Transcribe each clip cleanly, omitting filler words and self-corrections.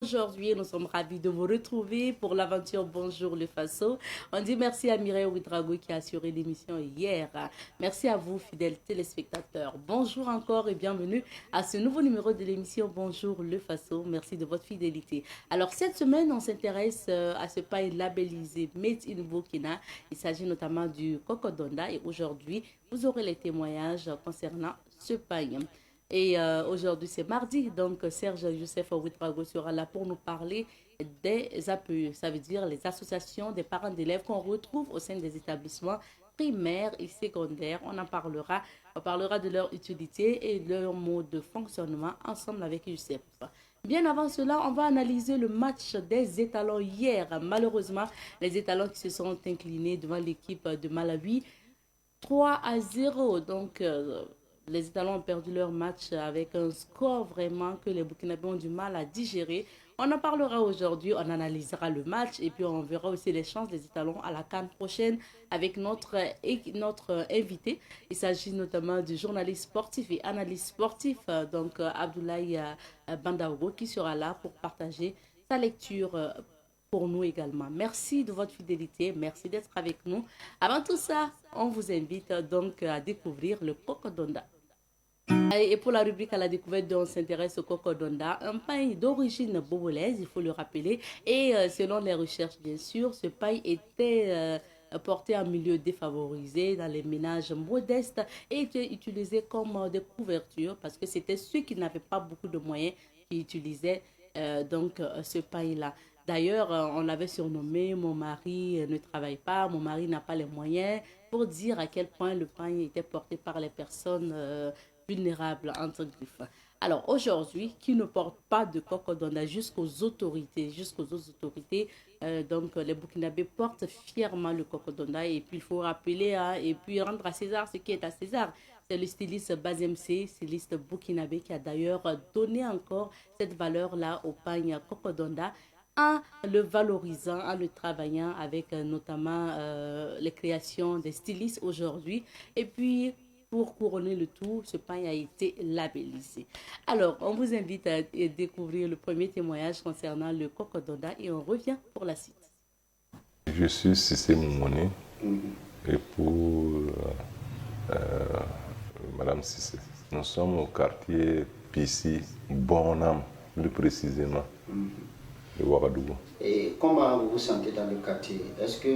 Aujourd'hui, nous sommes ravis de vous retrouver pour l'aventure Bonjour le Faso. On dit merci à Mireille Ouidrago qui a assuré l'émission hier. Merci à vous, fidèles téléspectateurs. Bonjour encore et bienvenue à ce nouveau numéro de l'émission Bonjour le Faso. Merci de votre fidélité. Alors, cette semaine, on s'intéresse à ce pain labellisé Made in Burkina. Il s'agit notamment du Cocodonda et aujourd'hui, vous aurez les témoignages concernant ce pain. Et aujourd'hui, c'est mardi, donc Serge Youssef Ouitrago sera là pour nous parler des APE, ça veut dire les associations des parents d'élèves qu'on retrouve au sein des établissements primaires et secondaires. On parlera de leur utilité et de leur mode de fonctionnement ensemble avec Youssef. Bien avant cela, on va analyser le match des étalons hier. Malheureusement, les étalons qui se sont inclinés devant l'équipe de Malawi 3-0. Donc, les Italiens ont perdu leur match avec un score vraiment que les Burkinabés ont du mal à digérer. On en parlera aujourd'hui, on analysera le match et puis on verra aussi les chances des Italiens à la CAN prochaine avec notre invité. Il s'agit notamment du journaliste sportif et analyste sportif, donc Abdoulaye Bandaogo, qui sera là pour partager sa lecture pour nous également. Merci de votre fidélité, merci d'être avec nous. Avant tout ça, on vous invite donc à découvrir le Cocodonda. Et pour la rubrique à la découverte, on s'intéresse au Cocodonda, un pain d'origine bobolaise, il faut le rappeler. Et selon les recherches, bien sûr, ce pain était porté en milieu défavorisé, dans les ménages modestes, et était utilisé comme des couvertures parce que c'était ceux qui n'avaient pas beaucoup de moyens qui utilisaient ce pain-là. D'ailleurs, on l'avait surnommé Mon mari ne travaille pas, mon mari n'a pas les moyens, pour dire à quel point le pain était porté par les personnes vulnérables, entre griffes. Alors aujourd'hui, qui ne porte pas de cocodonda jusqu'aux autres autorités, les Burkinabés portent fièrement le cocodonda et puis il faut rappeler et puis rendre à César ce qui est à César. C'est le styliste Bazem C, styliste burkinabé qui a d'ailleurs donné encore cette valeur-là au pain cocodonda en le valorisant, en le travaillant avec notamment les créations des stylistes aujourd'hui. Et puis, pour couronner le tout, ce pain a été labellisé. Alors, on vous invite à découvrir le premier témoignage concernant le cocodonda et on revient pour la suite. Je suis Cissé Moumouni et pour Madame Cissé. Nous sommes au quartier Pissi, Bonham, plus précisément, de Ouagadougou. Et comment vous vous sentez dans le quartier? Est-ce que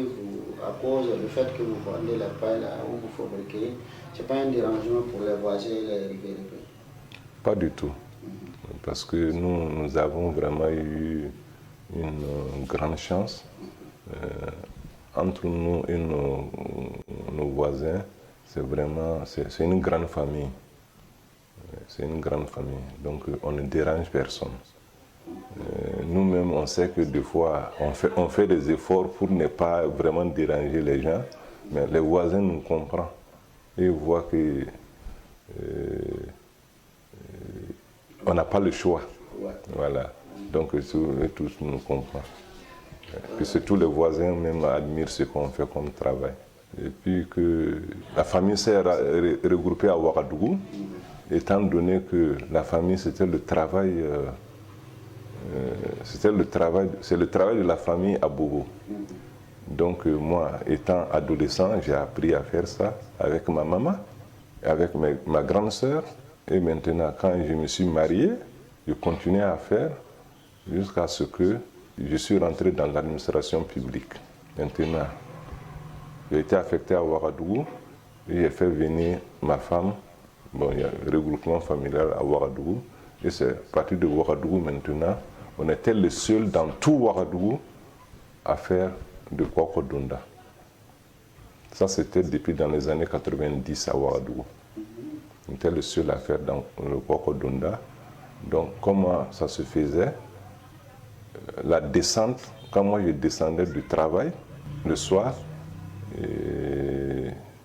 à cause du fait que vous vendez la paille là où vous fabriquez, ce n'est pas un dérangement pour les voisins et les riverains? Pas du tout. Parce que nous avons vraiment eu une grande chance. Entre nous et nos voisins, c'est une grande famille. C'est une grande famille. Donc on ne dérange personne. Nous-mêmes, on sait que des fois, on fait des efforts pour ne pas vraiment déranger les gens, mais les voisins nous comprennent. Et ils voient que on n'a pas le choix. Ouais. Voilà. Donc tous nous comprennent. Que tous les voisins même admirent ce qu'on fait comme travail. Et puis que la famille s'est regroupée à Ouagadougou, étant donné que la famille c'était le travail c'est le travail de la famille à Bobo. Donc moi, étant adolescent, j'ai appris à faire ça avec ma maman, avec ma grande sœur. Et maintenant, quand je me suis marié, je continuais à faire jusqu'à ce que je suis rentré dans l'administration publique. Maintenant, j'ai été affecté à Ouagadougou et j'ai fait venir ma femme. Bon, il y a un regroupement familial à Ouagadougou. Et c'est à partir de Ouagadougou maintenant, on était les seuls dans tout Ouagadougou à faire de cocodonda. Ça, c'était depuis dans les années 90 à Ouagadougou. On était les seuls à faire dans le cocodonda. Donc, comment ça se faisait? La descente, quand moi je descendais du travail, le soir,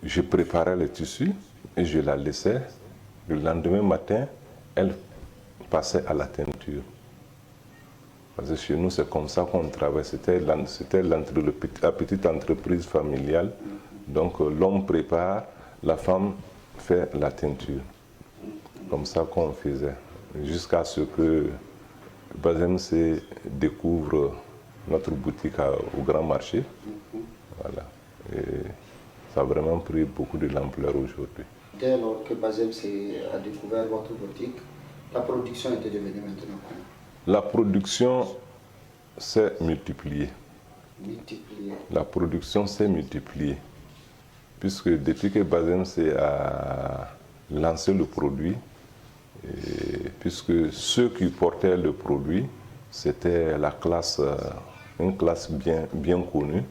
je préparais le tissu et je la laissais. Le lendemain matin, elle passait à la teinture. Parce que chez nous, c'est comme ça qu'on travaille. C'était la petite entreprise familiale. Donc l'homme prépare, la femme fait la teinture. Comme ça qu'on faisait. Jusqu'à ce que Bazem C découvre notre boutique au Grand Marché. Voilà. Et ça a vraiment pris beaucoup de l'ampleur aujourd'hui. Dès lors que Bazem C a découvert votre boutique, la production était devenue maintenant comment? La production s'est multipliée. Multipliée. La production s'est multipliée. Puisque depuis que Bazem C a lancé le produit, puisque ceux qui portaient le produit, c'était la classe, une classe bien connue.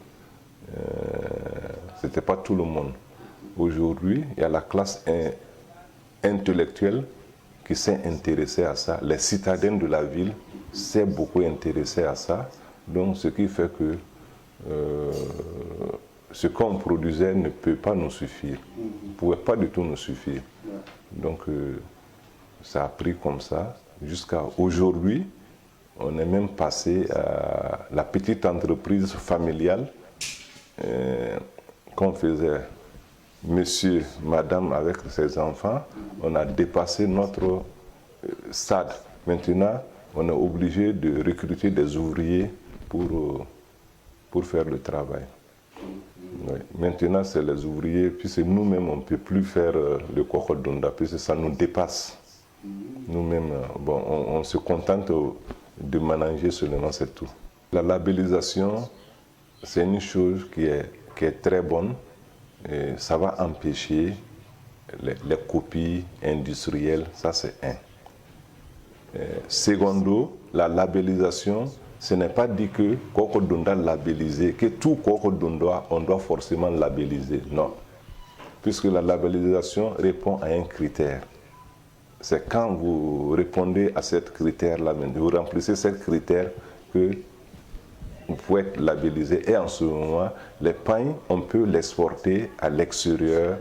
Ce n'était pas tout le monde. Aujourd'hui, il y a la classe intellectuelle qui s'est intéressée à ça. Les citadins de la ville s'est beaucoup intéressés à ça. Donc, ce qui fait que ce qu'on produisait ne peut pas nous suffire. Ne pouvait pas du tout nous suffire. Donc, ça a pris comme ça jusqu'à aujourd'hui. On est même passé à la petite entreprise familiale qu'on faisait, monsieur, madame avec ses enfants. On a dépassé notre stade. Maintenant, on est obligé de recruter des ouvriers pour faire le travail. Oui. Maintenant, c'est les ouvriers, puisque nous-mêmes, on ne peut plus faire le Kokodonda, puisque ça nous dépasse. Nous-mêmes, bon, on se contente de manager seulement, c'est tout. La labellisation, c'est une chose qui est très bonne. Et ça va empêcher les copies industrielles, ça c'est un. Secondo, la labellisation, ce n'est pas dit que Kokodonda labellisé, que tout Kokodonda, on doit forcément labelliser. Non. Puisque la labellisation répond à un critère. C'est quand vous répondez à ce critère-là, vous remplissez ce critère que vous pouvez être labellisé. Et en ce moment, les pains, on peut l'exporter à l'extérieur,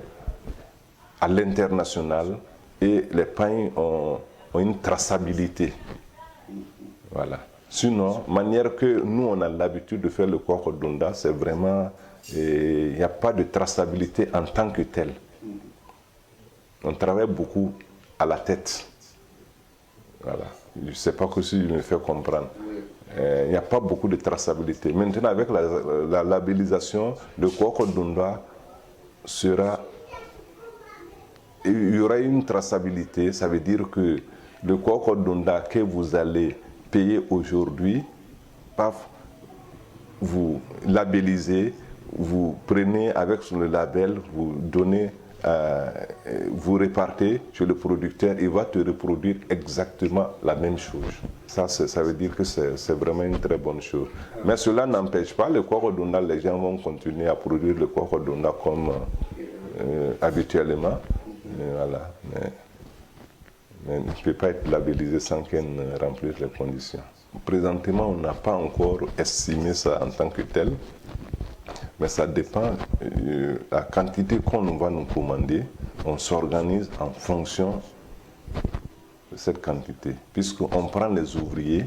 à l'international. Et les pains ont une traçabilité. Voilà. Sinon, manière que nous, on a l'habitude de faire le Kokodonda, c'est vraiment, il n'y a pas de traçabilité en tant que tel. On travaille beaucoup à la tête. Voilà. Je ne sais pas si je me fais comprendre. Il n'y a pas beaucoup de traçabilité. Maintenant, avec la labellisation, le Kokodonda sera... Il y aura une traçabilité, ça veut dire que le Kokodonda que vous allez payer aujourd'hui, paf, vous labellisez, vous prenez avec le label, vous donnez, vous répartez chez le producteur, il va te reproduire exactement la même chose. Ça veut dire que c'est vraiment une très bonne chose. Mais cela n'empêche pas le Kokodonda, les gens vont continuer à produire le Kokodonda comme habituellement. Voilà. Mais il ne peut pas être labellisé sans qu'elle remplisse les conditions. Présentement, on n'a pas encore estimé ça en tant que tel, mais ça dépend de la quantité qu'on va nous commander. On s'organise en fonction de cette quantité. Puisqu'on prend les ouvriers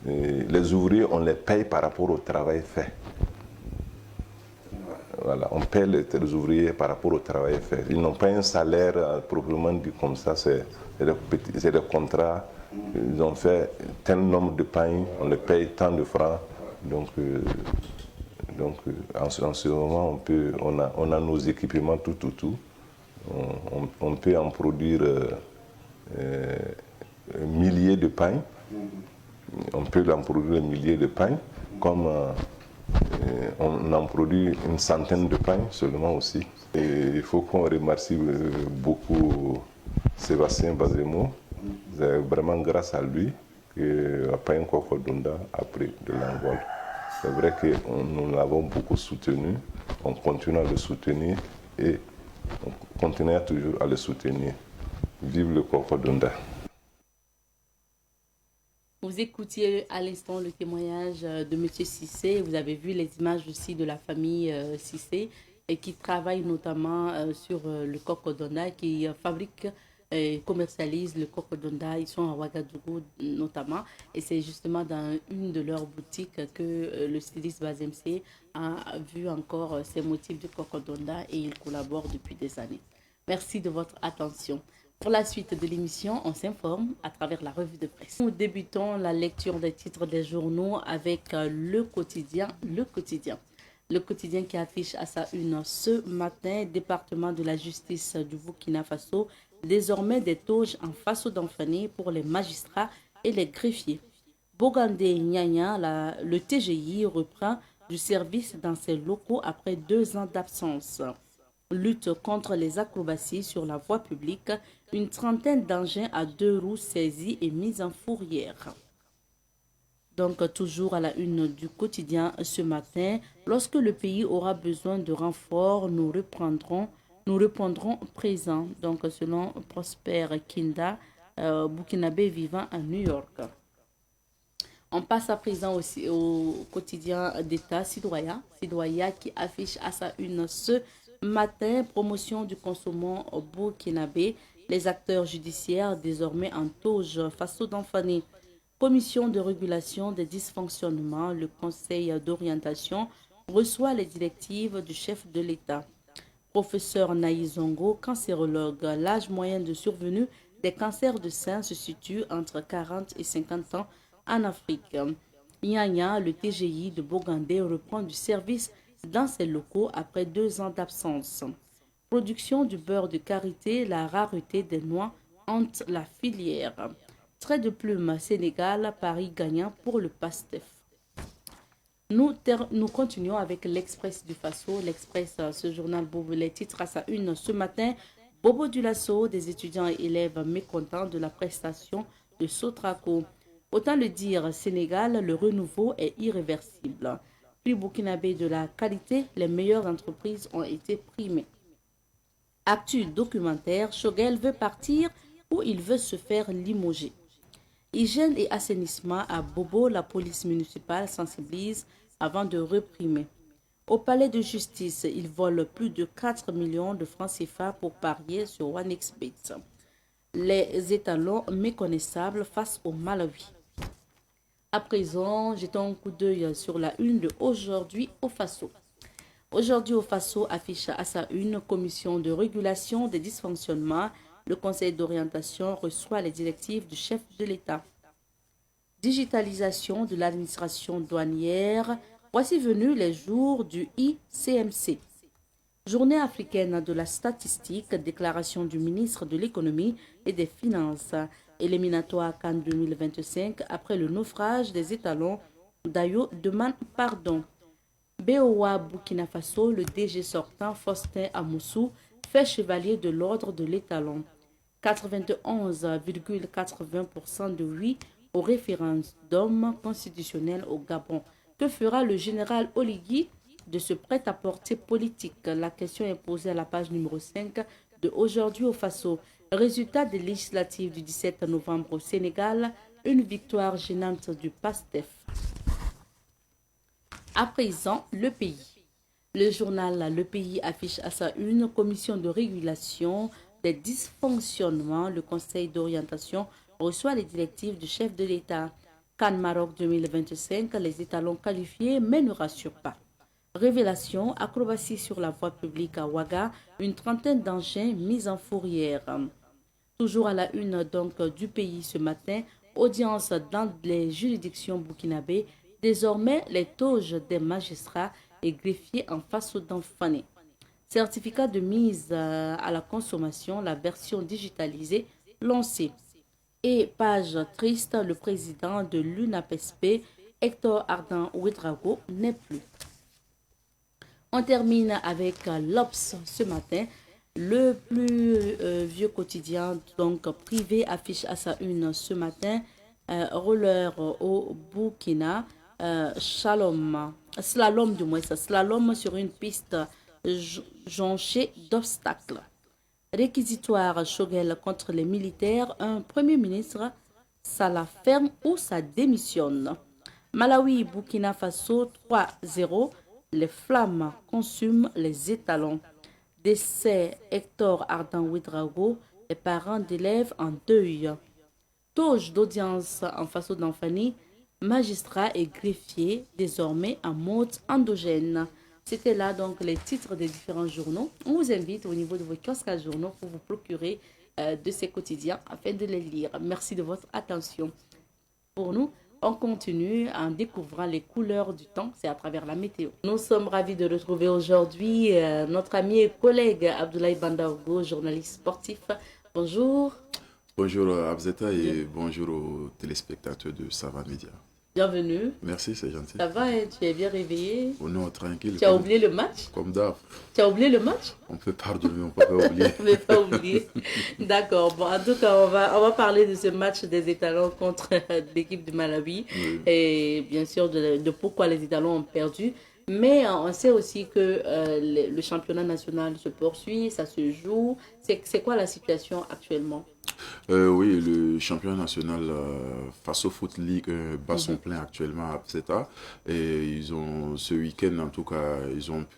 on les paye par rapport au travail fait. Voilà, on paie les ouvriers par rapport au travail fait. Ils n'ont pas un salaire proprement dit comme ça, c'est des contrats. Ils ont fait tel nombre de pains, on les paye tant de francs. Donc en ce moment, on a nos équipements tout. On peut en produire milliers de pains. On peut en produire milliers de pains, comme on en produit une centaine de pains seulement aussi. Et il faut qu'on remercie beaucoup Sébastien Bazemo. C'est vraiment grâce à lui que le pain Kokodonda a pris de l'envol. C'est vrai que nous l'avons beaucoup soutenu, on continue à le soutenir et on continuera toujours à le soutenir. Vive le Kokodonda. Vous écoutiez à l'instant le témoignage de M. Cissé. Vous avez vu les images aussi de la famille Cissé et qui travaille notamment sur le Kokodonda, qui fabrique et commercialise le Kokodonda. Ils sont à Ouagadougou notamment. Et c'est justement dans une de leurs boutiques que le styliste Bazem C a vu encore ces motifs du Kokodonda et il collabore depuis des années. Merci de votre attention. Pour la suite de l'émission, on s'informe à travers la revue de presse. Nous débutons la lecture des titres des journaux avec le quotidien. Le quotidien qui affiche à sa une ce matin, département de la justice du Burkina Faso, désormais des toges en Faso d'Enfani pour les magistrats et les greffiers. Bogandé Nyanya, le TGI reprend du service dans ses locaux après 2 ans d'absence. Lutte contre les acrobaties sur la voie publique, une trentaine d'engins à 2 roues saisis et mis en fourrière. Donc, toujours à la une du quotidien ce matin, lorsque le pays aura besoin de renforts, nous répondrons présents. Donc, selon Prosper Kinda, Burkinabé vivant à New York. On passe à présent aussi au quotidien d'État Sidoya qui affiche à sa une ce matin, promotion du consommant au burkinabé, les acteurs judiciaires désormais en toge Faso d'Enfani. Commission de régulation des dysfonctionnements, le conseil d'orientation reçoit les directives du chef de l'État. Professeur Naïzongo, cancérologue, l'âge moyen de survenue des cancers de sein se situe entre 40 et 50 ans en Afrique. Nyanya, le TGI de Bogandé, reprend du service dans ses locaux après 2 ans d'absence. Production du beurre de karité, la rareté des noix hante la filière. Trait de plume Sénégal, Paris gagnant pour le PASTEF. Nous continuons avec l'Express du Faso. L'Express, ce journal Bobo, les titres à sa une ce matin. Bobo du Lasso, des étudiants et élèves mécontents de la prestation de Sotraco. Autant le dire, Sénégal, le renouveau est irréversible. Prix burkinabé de la qualité, les meilleures entreprises ont été primées. Actu documentaire, Choguel veut partir ou il veut se faire limoger. Hygiène et assainissement à Bobo, la police municipale sensibilise avant de réprimer. Au palais de justice, ils volent plus de 4 millions de francs CFA pour parier sur OneXBet. Les étalons méconnaissables face au Malawi. À présent, jetons un coup d'œil sur la une de Aujourd'hui au Faso. Aujourd'hui au Faso affiche à sa une commission de régulation des dysfonctionnements. Le conseil d'orientation reçoit les directives du chef de l'État. Digitalisation de l'administration douanière. Voici venus les jours du ICMC. Journée africaine de la statistique, déclaration du ministre de l'économie et des finances. Éliminatoire Cannes 2025 après le naufrage des étalons. Dayo demande pardon. BOA Burkina Faso, le DG sortant Faustin Amoussou fait chevalier de l'ordre de l'étalon. 91,80% de oui au référendum constitutionnel au Gabon. Que fera le général Oligui de ce prêt-à-porter politique? La question est posée à la page numéro 5 de Aujourd'hui au Faso. Résultat des législatives du 17 novembre au Sénégal, une victoire gênante du PASTEF. À présent, le pays. Le journal Le Pays affiche à sa une commission de régulation des dysfonctionnements. Le conseil d'orientation reçoit les directives du chef de l'État. Cannes Maroc 2025, les étalons qualifiés mais ne rassurent pas. Révélation, acrobatie sur la voie publique à Ouaga, une trentaine d'engins mis en fourrière. Toujours à la une donc du pays ce matin, audience dans les juridictions burkinabées, désormais les toges des magistrats et greffiers en Faso d'Enfani. Certificat de mise à la consommation, la version digitalisée lancée. Et page triste, le président de l'UNAPESP, Hector Ardan Ouedraogo, n'est plus. On termine avec l'Obs ce matin. Le plus vieux quotidien donc privé affiche à sa une ce matin roller au Burkina, slalom sur une piste jonchée d'obstacles. Réquisitoire Choguel contre les militaires, un premier ministre, ça la ferme ou ça démissionne. Malawi, Burkina Faso 3-0, les flammes consument les étalons. Décès Hector Ardan Ouedraogo, les parents d'élèves en deuil. Toge d'audience en Faso d'Enfani, magistrats et greffiers désormais en mode endogène. C'était là donc les titres des différents journaux. On vous invite au niveau de vos kiosques à journaux pour vous procurer de ces quotidiens afin de les lire. Merci de votre attention. Pour nous, on continue en découvrant les couleurs du temps, c'est à travers la météo. Nous sommes ravis de retrouver aujourd'hui notre ami et collègue Abdoulaye Bandaogo, journaliste sportif. Bonjour. Bonjour Abzeta et bonjour aux téléspectateurs de Sava Media. Bienvenue. Merci, c'est gentil. Ça va, hein? Tu es bien réveillé? Oh non, tranquille. Tu as oublié le match? Comme d'hab. Tu as oublié le match? On peut pardonner, on peut pas oublier. On ne peut pas oublier. D'accord. Bon, en tout cas, on va parler de ce match des étalons contre l'équipe du Malawi. Oui. Et bien sûr, de pourquoi les étalons ont perdu. Mais on sait aussi que le championnat national se poursuit, ça se joue. C'est quoi la situation actuellement? Oui, le championnat national face au Foot League bat son plein actuellement à Abzeta. Et ils ont, ce week-end en tout cas,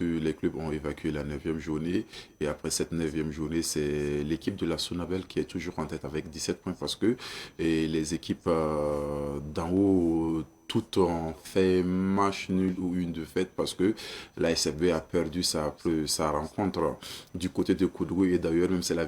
les clubs ont évacué la 9e journée. Et après cette 9e journée, c'est l'équipe de la Sonabel qui est toujours en tête avec 17 points parce que les équipes d'en haut, toutes ont fait match nul ou une défaite parce que la SFB a perdu sa rencontre du côté de Koudou. Et d'ailleurs, même c'est la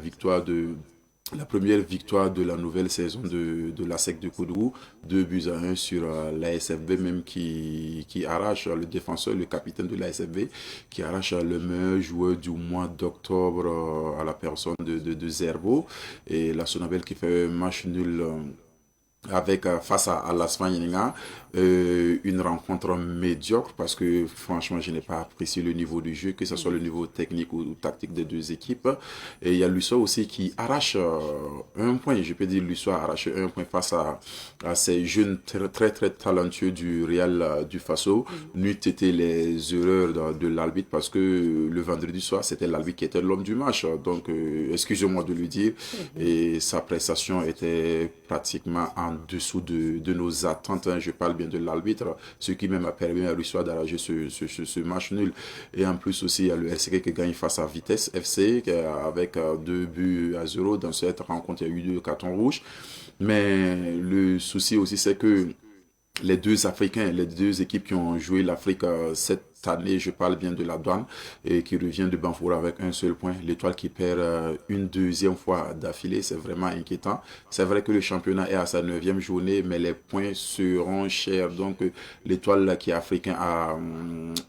première victoire de la nouvelle saison de la SEC de Koudou, 2-1 sur la SFB, même qui arrache le défenseur, le capitaine de la SFB, qui arrache le meilleur joueur du mois d'octobre à la personne de Zerbo. Et la Sonabel qui fait un match nul avec face à l'Espagne, une rencontre médiocre parce que franchement je n'ai pas apprécié le niveau du jeu, que ce soit le niveau technique ou tactique des deux équipes. Et il y a Lusso aussi qui arrache un point, je peux dire Lusso a arraché un point face à ces jeunes très talentueux du Real du Faso. N'eût été les erreurs de l'arbitre parce que le vendredi soir c'était l'arbitre qui était l'homme du match, donc excusez-moi de le dire, et sa prestation était pratiquement en dessous de nos attentes, hein. Je parle bien de l'arbitre, ce qui même a permis à Lusso d'arracher ce match nul. Et en plus aussi, il y a le LCK qui gagne face à Vitesse FC avec 2-0. Dans cette rencontre, il y a eu 2 cartons rouges. Mais le souci aussi, c'est que les deux Africains, les deux équipes qui ont joué l'Afrique cette année, je parle bien de la Douane, et qui revient de Banfoura avec un seul point. L'Étoile qui perd une deuxième fois d'affilée, c'est vraiment inquiétant. C'est vrai que le championnat est à sa 9e journée, mais les points seront chers. Donc l'Étoile qui est africain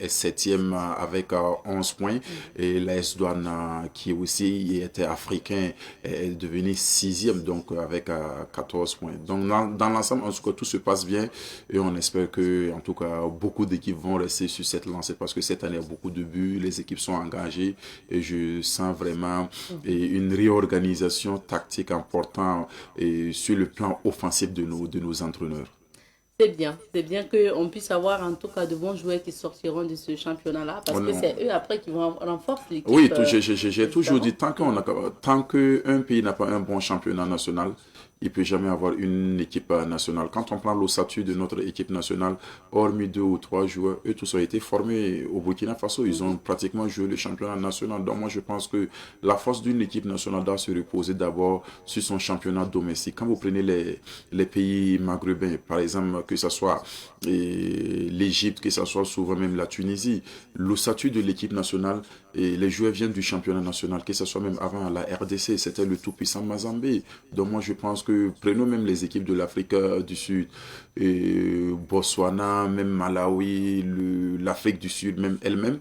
est 7e avec 11 points, et l'AS Douane qui aussi était africain est devenu 6e, donc avec 14 points. Donc dans l'ensemble, en tout cas, tout se passe bien, et on espère que, en tout cas, beaucoup d'équipes vont rester sur cette lancée parce que cette année, il y a beaucoup de buts, les équipes sont engagées, et je sens vraiment une réorganisation tactique importante et sur le plan offensif de nos entraîneurs. C'est bien qu'on puisse avoir en tout cas de bons joueurs qui sortiront de ce championnat-là, parce que c'est eux après qui vont renforcer l'équipe. Oui, j'ai toujours dit, tant qu'un pays n'a pas un bon championnat national, il ne peut jamais avoir une équipe nationale. Quand on prend l'ossature de notre équipe nationale, hormis 2 ou 3 joueurs, eux tous ont été formés au Burkina Faso. Ils ont pratiquement joué le championnat national. Donc moi, je pense que la force d'une équipe nationale doit se reposer d'abord sur son championnat domestique. Quand vous prenez les pays maghrébins, par exemple, que ce soit l'Égypte, que ce soit souvent même la Tunisie, l'ossature de l'équipe nationale, et les joueurs viennent du championnat national, que ce soit même avant la RDC, c'était le tout-puissant Mazambé. Donc moi, je pense que prenons même les équipes de l'Afrique du Sud, Botswana, même Malawi, l'Afrique du Sud, même elle-même.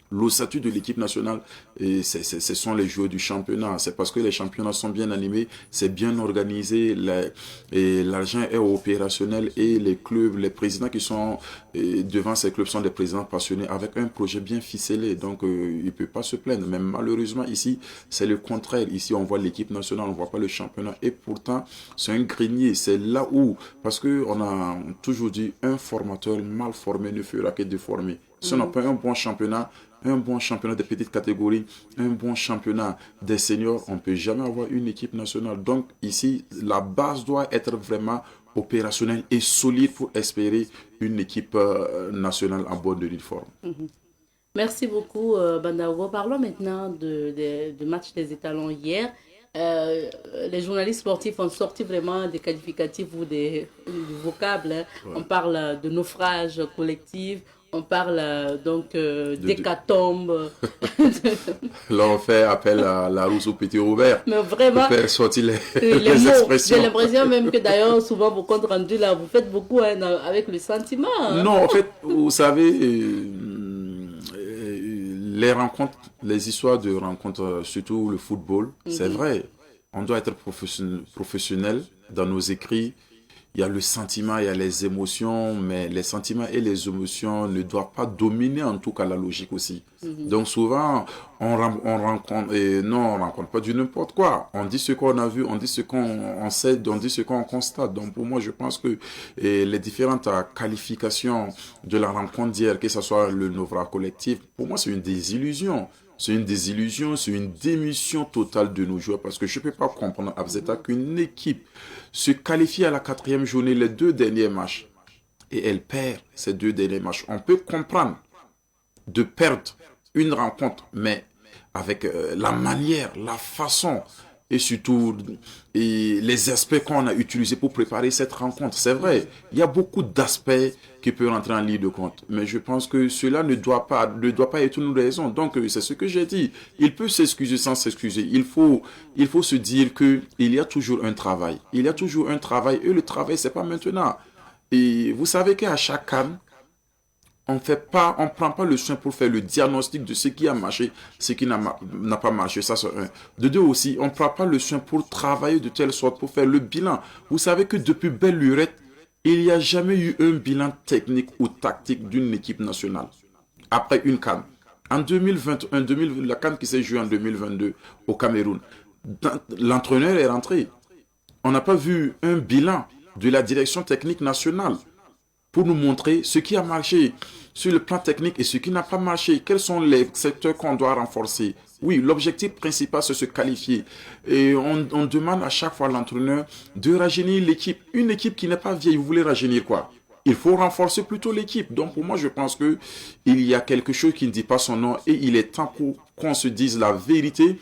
L'ossature de l'équipe nationale, ce sont les joueurs du championnat. C'est parce que les championnats sont bien animés, c'est bien organisé, et l'argent est opérationnel, et les clubs, les présidents qui sont devant ces clubs sont des présidents passionnés avec un projet bien ficelé. Donc, il ne peut pas se plaindre. Mais malheureusement, ici, c'est le contraire. Ici, on voit l'équipe nationale, on ne voit pas le championnat. Et pourtant, c'est un grenier. C'est là où, parce qu'on a toujours dit, un formateur mal formé ne fera que déformer. Si on n'a pas un bon championnat des petites catégories, un bon championnat des seniors, on ne peut jamais avoir une équipe nationale. Donc ici, la base doit être vraiment opérationnelle et solide pour espérer une équipe nationale en bonne uniforme. Merci beaucoup, Bandaogo. Parlons maintenant du match des étalons hier. Les journalistes sportifs ont sorti vraiment des qualificatifs ou des vocables. Hein. Ouais. On parle de naufrage collectif, On parle donc d'hécatombe. Là, on fait appel à la rousse au petit Robert. Mais vraiment, pour faire sortir les les mots. expressions. J'ai l'impression même que d'ailleurs, souvent, vos comptes rendus, là, vous faites beaucoup avec le sentiment. Hein. Non, en fait, vous savez, les rencontres, les histoires de rencontres, surtout le football, c'est vrai. On doit être professionnel dans nos écrits. Il y a le sentiment, il y a les émotions, mais les sentiments et les émotions ne doivent pas dominer en tout cas la logique aussi. Donc souvent, on rencontre, et non, on rencontre pas du n'importe quoi. On dit ce qu'on a vu, on dit ce qu'on sait, on dit ce qu'on constate. Donc pour moi, je pense que les différentes qualifications de la rencontre d'hier, que ce soit le Novra collectif, pour moi c'est une désillusion. C'est une désillusion, c'est une démission totale de nos joueurs parce que je ne peux pas comprendre Abzeta qu'une équipe se qualifie à la 4e journée, les 2 derniers matchs, et elle perd ces 2 derniers matchs. On peut comprendre de perdre une rencontre, mais avec la manière, la façon et surtout les aspects qu'on a utilisés pour préparer cette rencontre. C'est vrai, il y a beaucoup d'aspects qui peuvent rentrer en ligne de compte, mais je pense que cela ne doit pas être une raison. Donc c'est ce que j'ai dit. Il peut s'excuser sans s'excuser. Il faut se dire que il y a toujours un travail. Il y a toujours un travail et le travail c'est pas maintenant. Et vous savez qu'à chaque CAN, on prend pas le soin pour faire le diagnostic de ce qui a marché, ce qui n'a pas marché. Ça, c'est un. De deux aussi, on prend pas le soin pour travailler de telle sorte pour faire le bilan. Vous savez que depuis belle lurette, il n'y a jamais eu un bilan technique ou tactique d'une équipe nationale. Après une CAN. En 2021, la CAN qui s'est jouée en 2022 au Cameroun, l'entraîneur est rentré. On n'a pas vu un bilan de la direction technique nationale pour nous montrer ce qui a marché sur le plan technique et ce qui n'a pas marché. Quels sont les secteurs qu'on doit renforcer? Oui, l'objectif principal, c'est se qualifier. Et on demande à chaque fois à l'entraîneur de rajeunir l'équipe. Une équipe qui n'est pas vieille, vous voulez rajeunir quoi? Il faut renforcer plutôt l'équipe. Donc pour moi, je pense que il y a quelque chose qui ne dit pas son nom et il est temps qu'on se dise la vérité,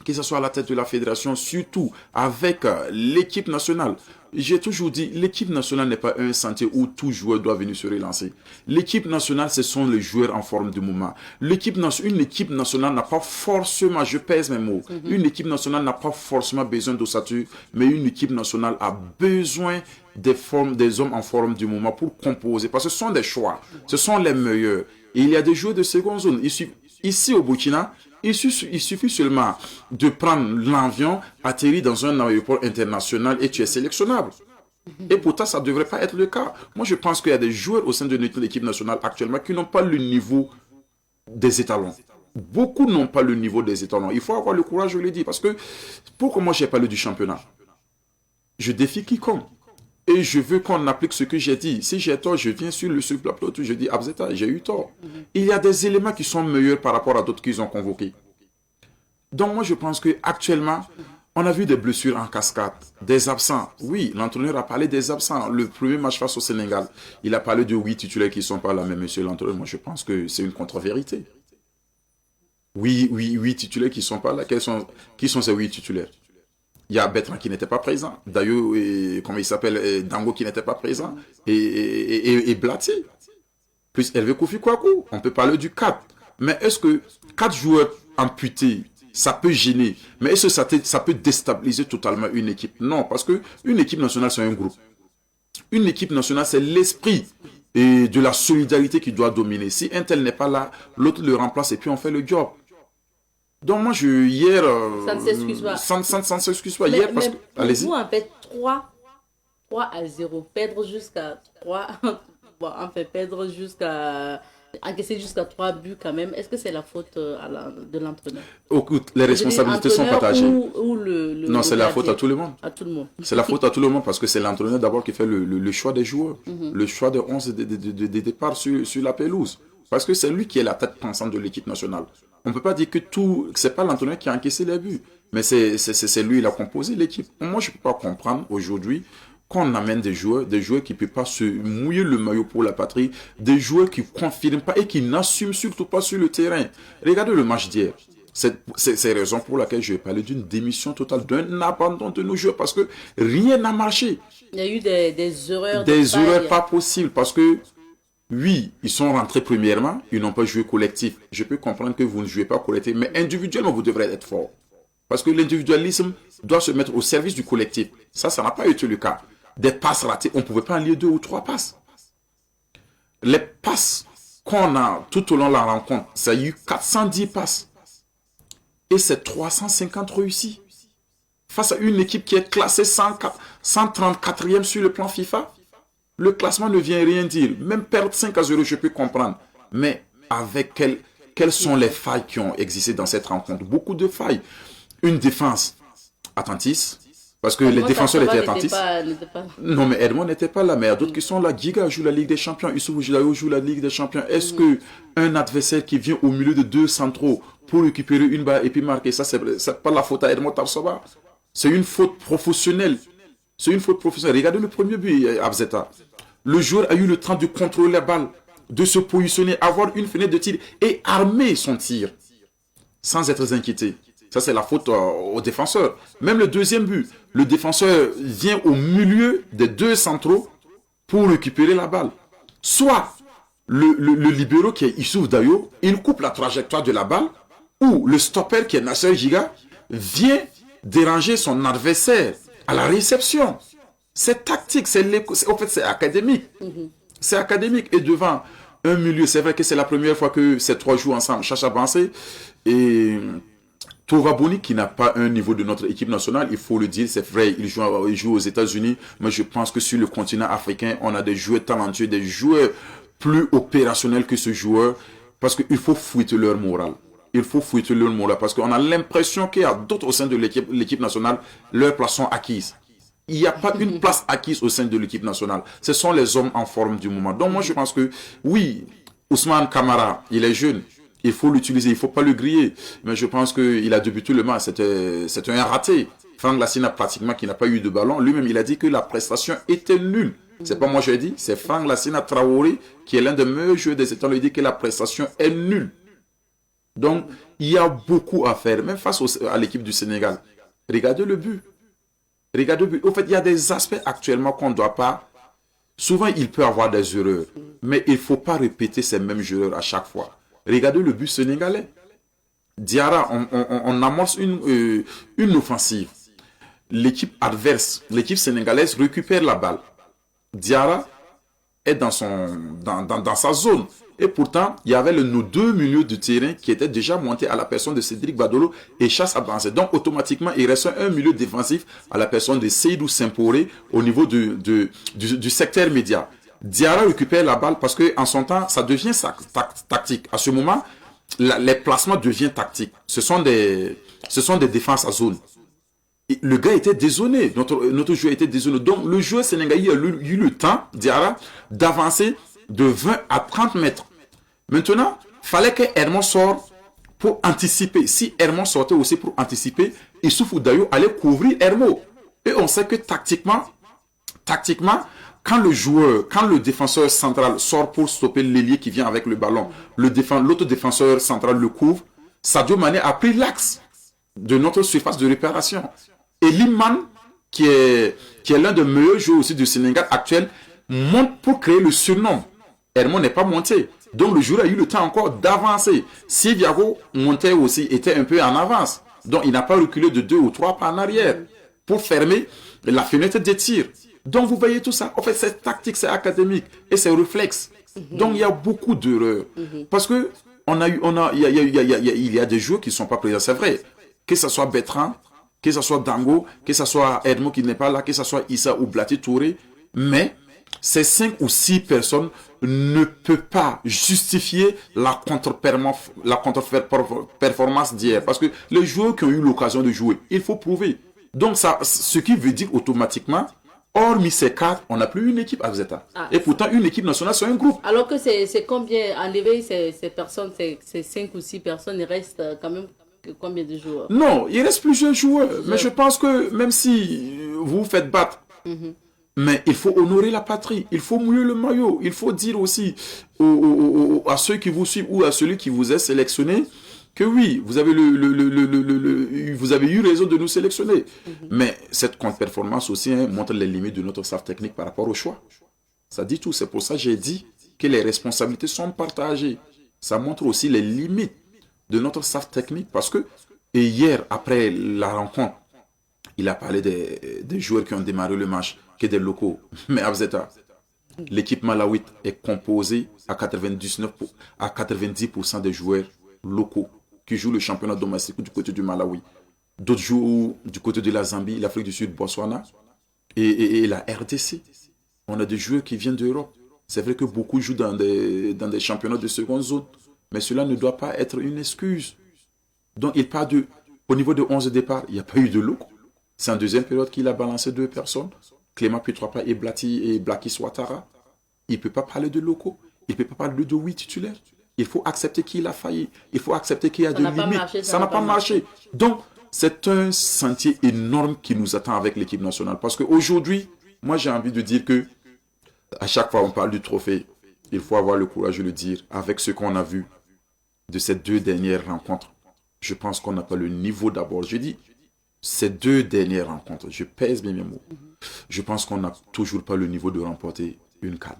que ce soit à la tête de la fédération, surtout avec l'équipe nationale. J'ai toujours dit, l'équipe nationale n'est pas un sentier où tout joueur doit venir se relancer. L'équipe nationale, ce sont les joueurs en forme de moment. Une équipe nationale n'a pas forcément, je pèse mes mots, une équipe nationale n'a pas forcément besoin d'ossature, mais une équipe nationale a besoin des hommes en forme du moment pour composer. Parce que ce sont des choix, ce sont les meilleurs. Et il y a des joueurs de seconde zone. Ici au Burkina, il suffit seulement de prendre l'avion, atterrir dans un aéroport international et tu es sélectionnable. Et pourtant, ça ne devrait pas être le cas. Moi, je pense qu'il y a des joueurs au sein de notre équipe nationale actuellement qui n'ont pas le niveau des étalons. Beaucoup n'ont pas le niveau des étalons. Il faut avoir le courage, je le dis, parce que pourquoi moi, j'ai parlé du championnat? Je défie quiconque. Et je veux qu'on applique ce que j'ai dit. Si j'ai tort, je viens sur le plateau, je dis Abzeta, j'ai eu tort. Il y a des éléments qui sont meilleurs par rapport à d'autres qu'ils ont convoqués. Donc moi, je pense qu'actuellement, on a vu des blessures en cascade, des absents. Oui, l'entraîneur a parlé des absents. Le premier match face au Sénégal, il a parlé de 8 titulaires qui ne sont pas là, mais monsieur l'entraîneur, moi je pense que c'est une contre-vérité. Oui, 8 titulaires qui ne sont pas là. Qui sont ces 8 titulaires? Il y a Bertrand qui n'était pas présent. D'ailleurs, comment il s'appelle, Dango qui n'était pas présent. Et Blati. Plus Hervé Kofi Kouakou. On peut parler du 4. Mais est-ce que 4 joueurs amputés, ça peut gêner? Mais est-ce que ça peut déstabiliser totalement une équipe? Non, parce qu'une équipe nationale, c'est un groupe. Une équipe nationale, c'est l'esprit et de la solidarité qui doit dominer. Si un tel n'est pas là, l'autre le remplace et puis on fait le job. Donc moi, hier... ça ne s'excuse pas. Ça ne s'excuse pas. Hier, parce que... Allez-y. Vous, en fait, 3-0, perdre jusqu'à 3... bon, en fait, perdre jusqu'à... encaisser jusqu'à 3 buts quand même. Est-ce que c'est la faute de l'entraîneur? Écoute, les responsabilités sont partagées. Non, c'est la faute à tout le monde. À tout le monde. C'est la faute à tout le monde parce que c'est l'entraîneur d'abord qui fait le choix des joueurs. Le choix de 11 de départ sur la pelouse. Parce que c'est lui qui est la tête pensante de l'équipe nationale. On ne peut pas dire que c'est pas l'entraîneur qui a encaissé les buts, mais c'est lui, il a composé l'équipe. Moi, je ne peux pas comprendre aujourd'hui qu'on amène des joueurs qui ne peuvent pas se mouiller le maillot pour la patrie, des joueurs qui ne confirment pas et qui n'assument surtout pas sur le terrain. Regardez le match d'hier. C'est la raison pour laquelle je vais parler d'une démission totale, d'un abandon de nos joueurs, parce que rien n'a marché. Il y a eu des erreurs. Des erreurs pas possibles, parce que Oui, ils sont rentrés premièrement, ils n'ont pas joué collectif. Je peux comprendre que vous ne jouez pas collectif, mais individuellement, vous devrez être fort. Parce que l'individualisme doit se mettre au service du collectif. Ça n'a pas été le cas. Des passes ratées, on ne pouvait pas en lier 2 ou 3 passes. Les passes qu'on a tout au long de la rencontre, ça a eu 410 passes. Et c'est 350 réussis. Face à une équipe qui est classée 134e sur le plan FIFA, le classement ne vient rien dire. Même perdre 5-0, je peux comprendre. Mais avec quelles sont les failles qui ont existé dans cette rencontre? Beaucoup de failles. Une défense attentiste, parce que les défenseurs étaient attentifs. Non, mais Edmond n'était pas là, mais il y a d'autres qui sont là. Giga joue la Ligue des Champions, Issoufou joue la Ligue des Champions. Est-ce qu'un adversaire qui vient au milieu de 2 centraux pour récupérer une balle et puis marquer, ça, c'est pas la faute à Edmond Tapsoba? C'est une faute professionnelle. C'est une faute professionnelle. Regardez le premier but, Abzeta. Le joueur a eu le temps de contrôler la balle, de se positionner, avoir une fenêtre de tir et armer son tir sans être inquiété. Ça, c'est la faute au défenseur. Même le deuxième but, le défenseur vient au milieu des 2 centraux pour récupérer la balle. Soit le libéro qui est Issouf Dayo, il coupe la trajectoire de la balle, ou le stopper qui est Nasser Giga vient déranger son adversaire à la réception. C'est tactique, en fait c'est académique. C'est académique. Et devant un milieu, c'est vrai que c'est la première fois que ces 3 jouent ensemble, Chacha Bansé et Tova Boni, qui n'a pas un niveau de notre équipe nationale, il faut le dire, c'est vrai, il joue aux États-Unis, mais je pense que sur le continent africain, on a des joueurs talentueux, des joueurs plus opérationnels que ce joueur, parce qu'il faut fouetter leur morale. Il faut fouetter leur morale, parce qu'on a l'impression qu'il y a d'autres au sein de l'équipe nationale, leurs places sont acquises. Il n'y a pas une place acquise au sein de l'équipe nationale. Ce sont les hommes en forme du moment. Donc moi, je pense que, oui, Ousmane Kamara, il est jeune. Il faut l'utiliser, il ne faut pas le griller. Mais je pense qu'il a débuté le match. C'était un raté. Franck Lassina, pratiquement, qui n'a pas eu de ballon. Lui-même, il a dit que la prestation était nulle. C'est pas moi qui l'ai dit, c'est Franck Lassina Traoré, qui est l'un des meilleurs joueurs des États. Il dit que la prestation est nulle. Donc, il y a beaucoup à faire, même face à l'équipe du Sénégal. Regardez le but. Regardez le but. Au fait, il y a des aspects actuellement qu'on ne doit pas... Souvent, il peut y avoir des erreurs. Mais il ne faut pas répéter ces mêmes erreurs à chaque fois. Regardez le but sénégalais. Diarra, on amorce une offensive. L'équipe adverse, l'équipe sénégalaise récupère la balle. Diarra est dans sa zone. Et pourtant, il y avait nos 2 milieux de terrain qui étaient déjà montés à la personne de Cédric Badolo et Chasse Abansé. Donc, automatiquement, il reste un milieu défensif à la personne de Seydou Simporé au niveau du secteur média. Diarra récupère la balle parce qu'en son temps, ça devient tactique. À ce moment, les placements deviennent tactiques. Ce sont des défenses à zone. Et le gars était dézoné. Notre joueur était dézoné. Donc, le joueur sénégalais a eu le temps, Diarra, d'avancer de 20 à 30 mètres. Maintenant, il fallait que Hermon sorte pour anticiper. Si Hermon sortait aussi pour anticiper, Issoufou Dayo allait couvrir Hermo. Et on sait que tactiquement, quand le défenseur central sort pour stopper l'ailier qui vient avec le ballon, l'autre défenseur central le couvre, Sadio Mané a pris l'axe de notre surface de réparation. Et Liman, qui est l'un des meilleurs joueurs aussi du Sénégal actuel, monte pour créer le surnom. Hermon n'est pas monté. Donc le joueur a eu le temps encore d'avancer. Si Viago montait aussi, était un peu en avance. Donc il n'a pas reculé de 2 ou 3 pas en arrière pour fermer la fenêtre des tirs. Donc vous voyez tout ça. En fait, c'est tactique, c'est académique et c'est réflexe. Donc il y a beaucoup d'erreurs. Parce que il y a des joueurs qui ne sont pas présents. C'est vrai. Que ce soit Bertrand, que ce soit Dango, que ce soit Edmond qui n'est pas là, que ce soit Issa ou Blati Touré. Mais ces 5 ou 6 personnes ne peuvent pas justifier la contre-performance d'hier. Parce que les joueurs qui ont eu l'occasion de jouer, il faut prouver. Donc, ce qui veut dire automatiquement, hormis ces 4, on n'a plus une équipe à Zeta. Et pourtant, une équipe nationale, c'est un groupe. Alors que c'est combien, enlever ces personnes, ces 5 ou 6 personnes, il reste quand même combien de joueurs? Non, il reste plusieurs joueurs. Mais je pense que même si vous vous faites battre, mais il faut honorer la patrie, il faut mouiller le maillot, il faut dire aussi à ceux qui vous suivent ou à celui qui vous est sélectionné que oui, vous avez vous avez eu raison de nous sélectionner. Mais cette contre-performance aussi montre les limites de notre staff technique par rapport au choix. Ça dit tout. C'est pour ça que j'ai dit que les responsabilités sont partagées. Ça montre aussi les limites de notre staff technique parce que, et hier, après la rencontre, il a parlé des joueurs qui ont démarré le match, qui sont des locaux. Mais Abzeta, l'équipe malawite est composée à 90% des joueurs locaux qui jouent le championnat domestique du côté du Malawi. D'autres jouent du côté de la Zambie, l'Afrique du Sud, Botswana et la RDC. On a des joueurs qui viennent d'Europe. C'est vrai que beaucoup jouent dans des championnats de seconde zone, mais cela ne doit pas être une excuse. Donc, au niveau de 11 départ, il n'y a pas eu de locaux. C'est en deuxième période qu'il a balancé 2 personnes, Clément Pietropa et Blaki Swatara. Il ne peut pas parler de locaux. Il ne peut pas parler de 8 titulaires. Il faut accepter qu'il a failli. Il faut accepter qu'il y a des limites. Ça n'a pas marché. Donc, c'est un sentier énorme qui nous attend avec l'équipe nationale. Parce qu'aujourd'hui, moi j'ai envie de dire que à chaque fois on parle du trophée, il faut avoir le courage de le dire. Avec ce qu'on a vu de ces 2 dernières rencontres, je pense qu'on n'a pas le niveau d'abord. Je dis, ces 2 dernières rencontres, je pèse bien mes mots. Je pense qu'on n'a toujours pas le niveau de remporter une CAN.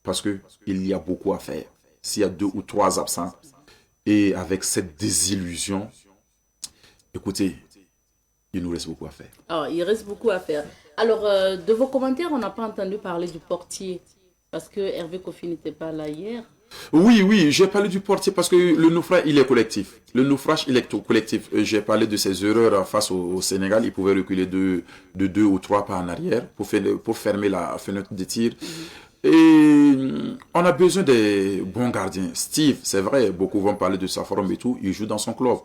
Parce qu'il y a beaucoup à faire. S'il y a 2 ou 3 absents, et avec cette désillusion, écoutez, il nous reste beaucoup à faire. Oh, il reste beaucoup à faire. Alors, de vos commentaires, on n'a pas entendu parler du portier. Parce que Hervé Kofi n'était pas là hier. Oui, j'ai parlé du portier parce que le naufrage, il est collectif. Le naufrage, il est collectif. J'ai parlé de ses erreurs face au Sénégal. Il pouvait reculer de 2 ou 3 pas en arrière pour fermer la fenêtre de tir. Et on a besoin des bons gardiens. Steve, c'est vrai, beaucoup vont parler de sa forme et tout. Il joue dans son club.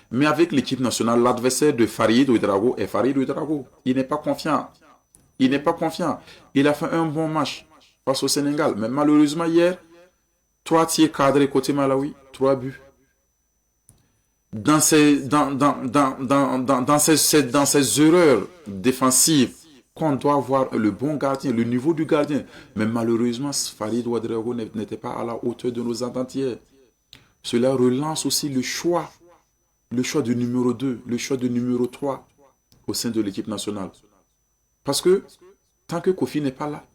Mais avec l'équipe nationale, l'adversaire de Farid Ouedraogo est Farid Ouedraogo. Il n'est pas confiant. Il a fait un bon match face au Sénégal. Mais malheureusement, hier, 3 tirs cadrés côté Malawi, 3 buts. Dans ces erreurs défensives, qu'on doit voir le bon gardien, le niveau du gardien. Mais malheureusement, Farid Ouedraogo n'était pas à la hauteur de nos attentes hier. Cela relance aussi le choix du numéro 2, le choix du numéro 3 au sein de l'équipe nationale. Parce que tant que Kofi n'est pas là,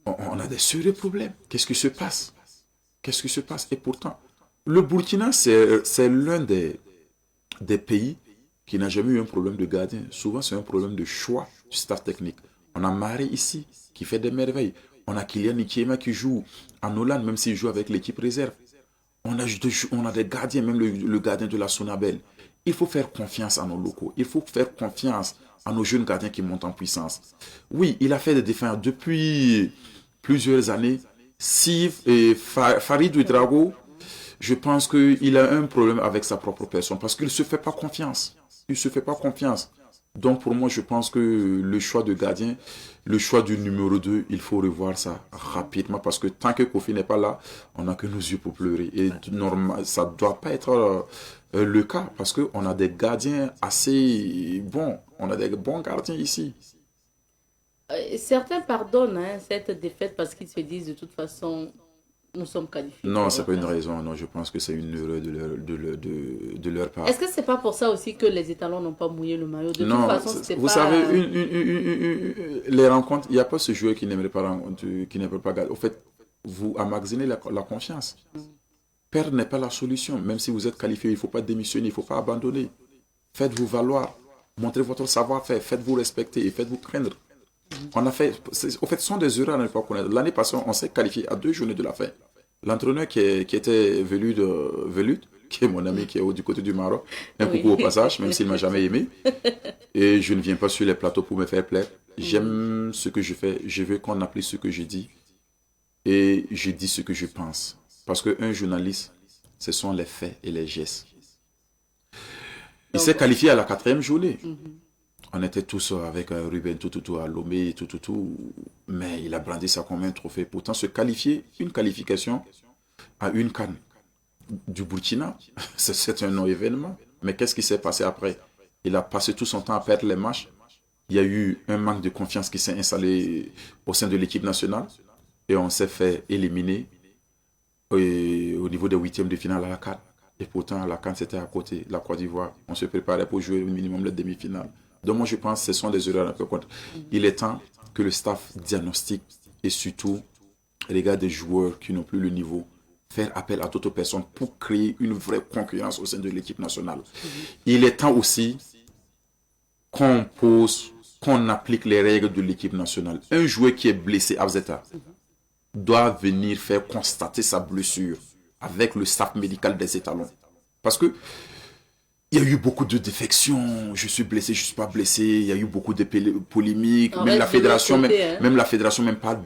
on a des sérieux problèmes. Qu'est-ce qui se passe? Et pourtant, le Burkina, c'est l'un des pays qui n'a jamais eu un problème de gardien. Souvent, c'est un problème de choix du staff technique. On a Maré ici, qui fait des merveilles. On a Kylian Ikiema qui joue en Hollande, même s'il joue avec l'équipe réserve. On a des gardiens, même le gardien de la Sonabel. Il faut faire confiance à nos locaux. Il faut faire confiance à nos jeunes gardiens qui montent en puissance. Oui, il a fait des défenses depuis plusieurs années. Farid Ouedraogo, je pense qu'il a un problème avec sa propre personne parce qu'il ne se fait pas confiance. Donc pour moi, je pense que le choix de gardien, le choix du numéro 2, il faut revoir ça rapidement parce que tant que Kofi n'est pas là, on n'a que nos yeux pour pleurer. Et ça ne doit pas être le cas parce qu'on a des gardiens assez bons. On a des bons gardiens ici. Certains pardonnent cette défaite parce qu'ils se disent de toute façon, nous sommes qualifiés. Non, ce n'est pas une raison. Non, je pense que c'est une erreur de leur part. Est-ce que ce n'est pas pour ça aussi que les étalons n'ont pas mouillé le maillot? De non, toute façon, vous savez, les rencontres, il n'y a pas ce joueur qui n'aimerait pas garder. Au fait, vous emmagasinez la confiance. Perdre n'est pas la solution. Même si vous êtes qualifié, il ne faut pas démissionner, il ne faut pas abandonner. Faites-vous valoir. Montrez votre savoir-faire. Faites-vous respecter et faites-vous craindre. Au fait, ce sont des erreurs à ne pas connaître. L'année passée, on s'est qualifié à 2 journées de la fin. L'entraîneur qui était Velut, qui est mon ami qui est du côté du Maroc, un coucou au passage, même s'il ne m'a jamais aimé. Et je ne viens pas sur les plateaux pour me faire plaire. J'aime ce que je fais. Je veux qu'on applique ce que je dis. Et je dis ce que je pense. Parce qu'un journaliste, ce sont les faits et les gestes. Il s'est qualifié à la 4e journée. On était tous avec Ruben Tututu à Lomé, mais il a brandi ça comme un trophée. Pourtant, se qualifier, une qualification à une CAN du Burkina, c'est un non-événement. Mais qu'est-ce qui s'est passé après? Il a passé tout son temps à perdre les matchs. Il y a eu un manque de confiance qui s'est installé au sein de l'équipe nationale. Et on s'est fait éliminer au niveau des 8e de finale à la CAN. Et pourtant, à la CAN, c'était à côté, la Côte d'Ivoire. On se préparait pour jouer au minimum les demi-finales. Donc moi je pense que ce sont des erreurs à peu contre. Il est temps que le staff diagnostique et surtout regarde des joueurs qui n'ont plus le niveau, faire appel à d'autres personnes pour créer une vraie concurrence au sein de l'équipe nationale. Il est temps aussi qu'on applique les règles de l'équipe nationale. Un joueur qui est blessé à Zeta doit venir faire constater sa blessure avec le staff médical des étalons. Parce que il y a eu beaucoup de défections, je suis blessé, je ne suis pas blessé, il y a eu beaucoup de polémiques, même la fédération même parle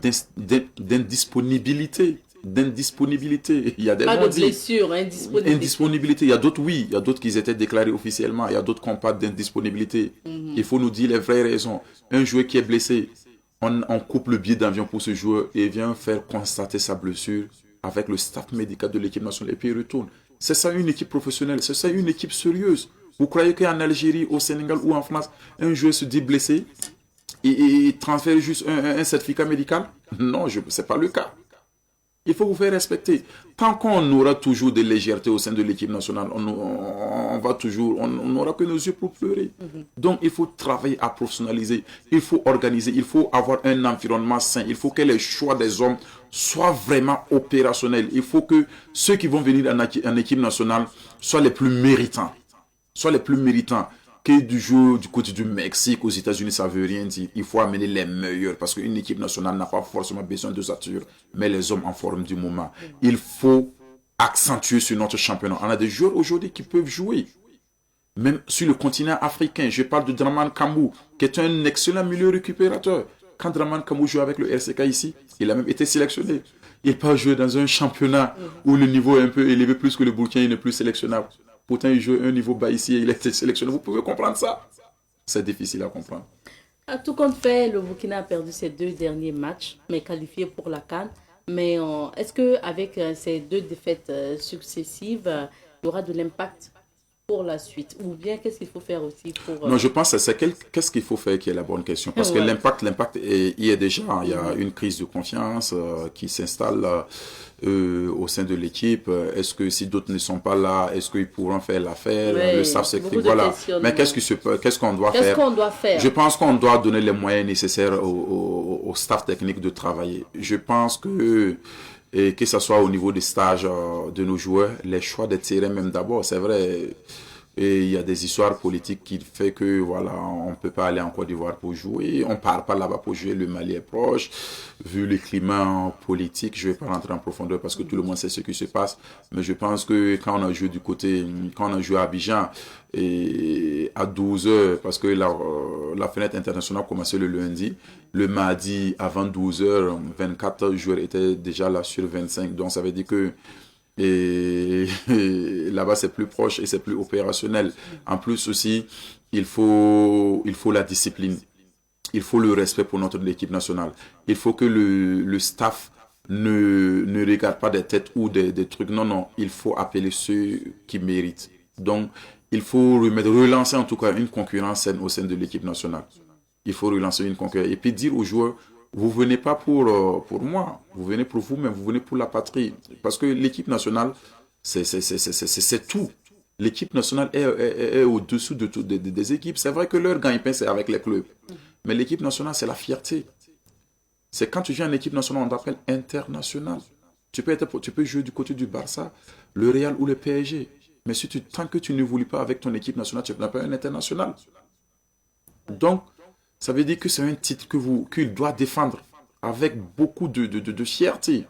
d'indisponibilité. Il y a des pas de blessure, indisponibilité. Il y a d'autres, oui, il y a d'autres qui étaient déclarés officiellement, il y a d'autres qui n'ont pas d'indisponibilité. Il faut nous dire les vraies raisons. Un joueur qui est blessé, on coupe le billet d'avion pour ce joueur et vient faire constater sa blessure avec le staff médical de l'équipe nationale et puis il retourne. C'est ça une équipe professionnelle, c'est ça une équipe sérieuse. Vous croyez qu'en Algérie, au Sénégal ou en France, un joueur se dit blessé et transfère juste un certificat médical? Non, ce n'est pas le cas. Il faut vous faire respecter. Tant qu'on aura toujours de légèreté au sein de l'équipe nationale, on n'aura que nos yeux pour pleurer. Donc, il faut travailler à professionnaliser. Il faut organiser. Il faut avoir un environnement sain. Il faut que les choix des hommes soient vraiment opérationnels. Il faut que ceux qui vont venir en équipe nationale soient les plus méritants. Que du jeu du côté du Mexique, aux États-Unis, ça veut rien dire. Il faut amener les meilleurs parce qu'une équipe nationale n'a pas forcément besoin de d'ossature, mais les hommes en forme du moment. Il faut accentuer sur notre championnat. On a des joueurs aujourd'hui qui peuvent jouer. Même sur le continent africain, je parle de Draman Kambou, qui est un excellent milieu récupérateur. Quand Draman Kambou joue avec le RCK ici, il a même été sélectionné. Il peut jouer dans un championnat où le niveau est un peu élevé plus que le Burkina, il n'est plus sélectionnable. Pourtant, il joue un niveau bas ici et il a été sélectionné. Vous pouvez comprendre ça? C'est difficile à comprendre. À tout compte fait, le Burkina a perdu ses 2 derniers matchs, mais qualifié pour la CAN. Mais est-ce qu'avec ces 2 défaites successives, il y aura de l'impact pour la suite? Ou bien qu'est-ce qu'il faut faire aussi pour... Non, je pense que c'est qu'est-ce qu'il faut faire qui est la bonne question. Parce que l'impact il est déjà. Il y a une crise de confiance qui s'installe au sein de l'équipe. Est-ce que si d'autres ne sont pas là, est-ce qu'ils pourront faire l'affaire? Le staff s'écrit, voilà. Mais qu'est-ce qu'on doit faire? Je pense qu'on doit donner les moyens nécessaires au staff technique de travailler. Je pense que ce soit au niveau des stages de nos joueurs, les choix des terrains même d'abord, c'est vrai. Et il y a des histoires politiques qui font que voilà, on ne peut pas aller en Côte d'Ivoire pour jouer, on ne part pas là-bas pour jouer, le Mali est proche, vu le climat politique, je ne vais pas rentrer en profondeur parce que tout le monde sait ce qui se passe, mais je pense que quand on a joué à Abidjan, et à 12h, parce que la fenêtre internationale commençait le lundi, le mardi avant 12h, 24 joueurs étaient déjà là sur 25, donc ça veut dire que et là-bas c'est plus proche et c'est plus opérationnel. En plus aussi, il faut la discipline, il faut le respect pour notre équipe nationale, il faut que le staff ne regarde pas des têtes ou des trucs, non, il faut appeler ceux qui méritent. Donc il faut relancer en tout cas une concurrence saine au sein de l'équipe nationale. Il faut relancer une concurrence et puis dire aux joueurs, vous venez pas pour moi, vous venez pour vous-même, vous venez pour la patrie. Parce que l'équipe nationale, c'est tout. L'équipe nationale est au-dessous des équipes. C'est vrai que leur gagne-pain, c'est avec les clubs. Mais l'équipe nationale, c'est la fierté. C'est quand tu viens en équipe nationale, on t'appelle international. Tu peux jouer du côté du Barça, le Real ou le PSG. Mais tant que tu ne voulais pas avec ton équipe nationale, tu n'es pas un international. Donc, ça veut dire que c'est un titre qu'il doit défendre avec beaucoup de fierté.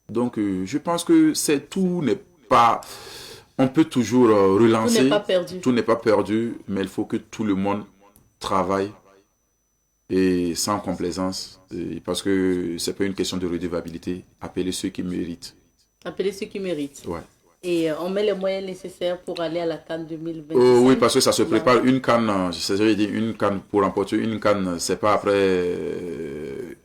Donc, je pense que tout n'est pas... On peut toujours relancer. Tout n'est pas perdu. Tout n'est pas perdu, mais il faut que tout le monde travaille et sans complaisance. Parce que ce n'est pas une question de redevabilité. Appelez ceux qui méritent. Appelez ceux qui méritent. Ouais. Et on met les moyens nécessaires pour aller à la CAN 2025. Oui, parce que ça se prépare. Une CAN, une CAN pour remporter une CAN, c'est pas après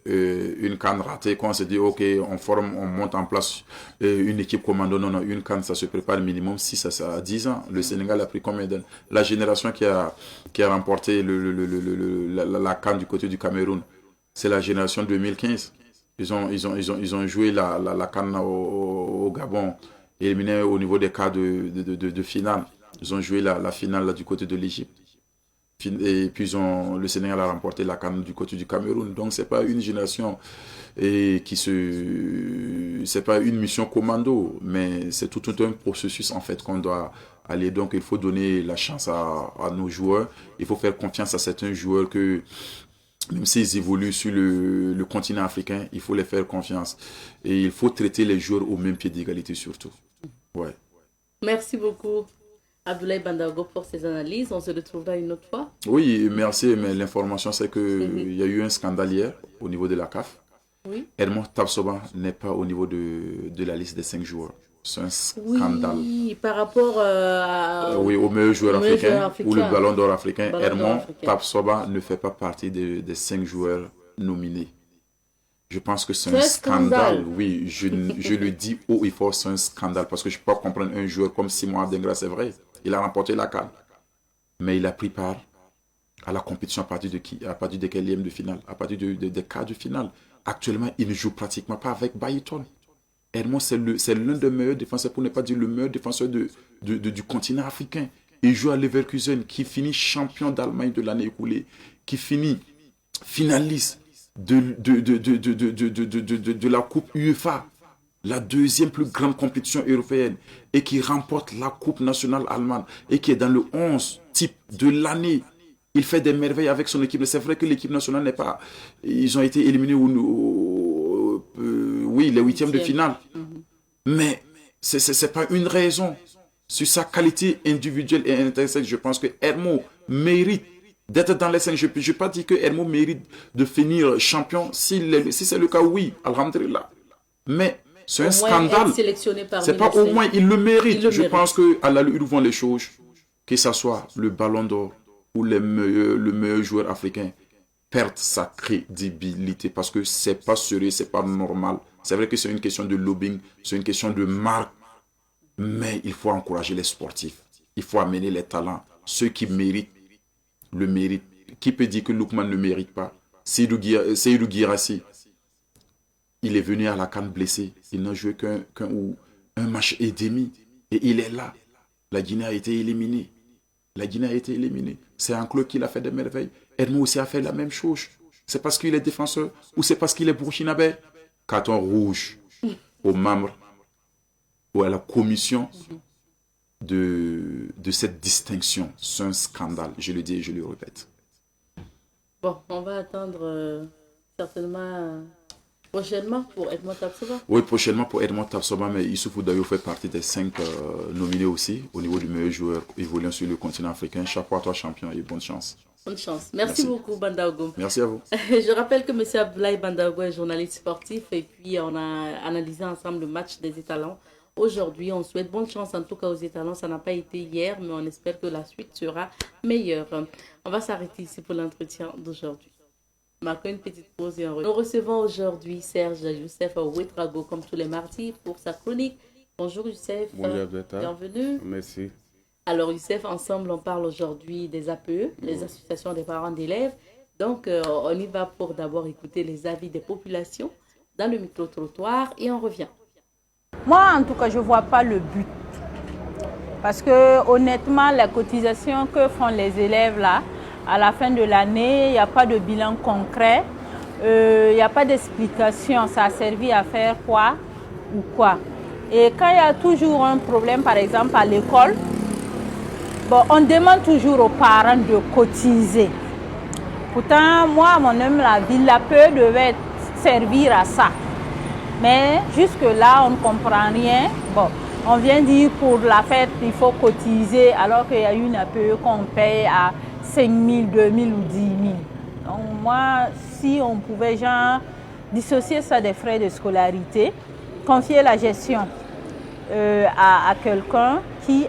une CAN ratée qu'on se dit, ok, on monte en place une équipe commando. Non, une CAN, ça se prépare minimum 6 à 10 ans. Le Sénégal a pris combien d'années? La génération qui a remporté la CAN du côté du Cameroun, c'est la génération 2015. Ils ont joué la CAN au Gabon. Éliminés au niveau des cas de finale. Ils ont joué la finale là, du côté de l'Égypte. Et puis le Sénégal a remporté la CAN du côté du Cameroun. Donc c'est pas une génération c'est pas une mission commando, mais c'est tout un processus en fait qu'on doit aller. Donc il faut donner la chance à nos joueurs. Il faut faire confiance à certains joueurs que même s'ils évoluent sur le continent africain, il faut les faire confiance. Et il faut traiter les joueurs au même pied d'égalité surtout. Ouais. Merci beaucoup, Abdoulaye Bandaogo, pour ces analyses. On se retrouvera une autre fois. Oui, merci. Mais l'information, c'est qu'il y a eu un scandale hier au niveau de la CAF. Oui. Edmond Tapsoba n'est pas au niveau de la liste des 5 joueurs. C'est un scandale. Oui, par rapport au meilleur joueur africain ou le ballon d'or africain. Edmond Tapsoba ne fait pas partie des 5 joueurs nominés. Je pense que c'est un scandale. Oui, je le dis haut et fort, c'est un scandale. Parce que je ne peux pas comprendre un joueur comme Simon Adengra, c'est vrai. Il a remporté la CAN. Mais il a pris part à la compétition à partir de quatrième de finale, à partir des quarts de finale. Actuellement, il ne joue pratiquement pas avec Bayton. Edmond, c'est l'un des meilleurs défenseurs, pour ne pas dire le meilleur défenseur du continent africain. Il joue à Leverkusen, qui finit champion d'Allemagne de l'année écoulée, qui finit finaliste de la Coupe UEFA, la deuxième plus grande compétition européenne, et qui remporte la Coupe nationale allemande, et qui est dans le 11 type de l'année. Il fait des merveilles avec son équipe. C'est vrai que l'équipe nationale n'est pas... Ils ont été éliminés les huitièmes de finale. Mais ce n'est pas une raison. Sur sa qualité individuelle et intrinsèque, je pense que Edmond mérite d'être dans les 5. Je ne vais pas dire que Edmond mérite de finir champion. Si c'est le cas, oui, alhamdulillah. Mais c'est un scandale. C'est pas au moins, il le mérite. Je pense qu'à l'allure où vont les choses, que ce soit le ballon d'or ou le meilleur joueur africain, perd sa crédibilité parce que c'est pas sérieux, c'est pas normal. C'est vrai que c'est une question de lobbying, c'est une question de marque, mais il faut encourager les sportifs. Il faut amener les talents, ceux qui méritent, le méritent. Qui peut dire que Lookman ne mérite pas? Seydou Guirassy, il est venu à la CAN blessé, il n'a joué qu'un match et demi, et il est là. La Guinée a été éliminée. C'est un club qui l'a fait des merveilles. Edmond aussi a fait la même chose. C'est parce qu'il est défenseur ou c'est parce qu'il est burkinabé. Carton rouge aux membres ou à la commission de cette distinction. C'est un scandale, je le dis et je le répète. Bon, on va attendre certainement prochainement pour Edmond Tapsoba. Oui, prochainement pour Edmond Tapsoba, mais Youssouf Oudayo fait partie des 5 nominés aussi au niveau du meilleur joueur évoluant sur le continent africain. Chapeau à toi, champion, et bonne chance. Bonne chance. Merci beaucoup, Bandaogo. Merci à vous. Je rappelle que M. Abdoulaye Bandaogo est journaliste sportif et puis on a analysé ensemble le match des étalons. Aujourd'hui, on souhaite bonne chance en tout cas aux étalons. Ça n'a pas été hier, mais on espère que la suite sera meilleure. On va s'arrêter ici pour l'entretien d'aujourd'hui. Marquons une petite pause et on revient. Nous recevons aujourd'hui Serge Youssef Ouedraogo comme tous les mardis pour sa chronique. Bonjour Youssef. Bonjour bienvenue. Merci. Alors Youssef, ensemble on parle aujourd'hui des APE, les associations des parents d'élèves. Donc on y va pour d'abord écouter les avis des populations dans le micro-trottoir et on revient. Moi en tout cas je ne vois pas le but. Parce que honnêtement la cotisation que font les élèves là, à la fin de l'année, il n'y a pas de bilan concret, il n'y a pas d'explication, ça a servi à faire quoi ou quoi. Et quand il y a toujours un problème, par exemple à l'école, on demande toujours aux parents de cotiser. Pourtant, moi, à mon humble avis, l'APE devait servir à ça. Mais jusque-là, on ne comprend rien. Bon, on vient dire pour la fête, il faut cotiser, alors qu'il y a une APE qu'on paye à 5 000, 2 000 ou 10 000. Donc moi, si on pouvait dissocier ça des frais de scolarité, confier la gestion à quelqu'un qui,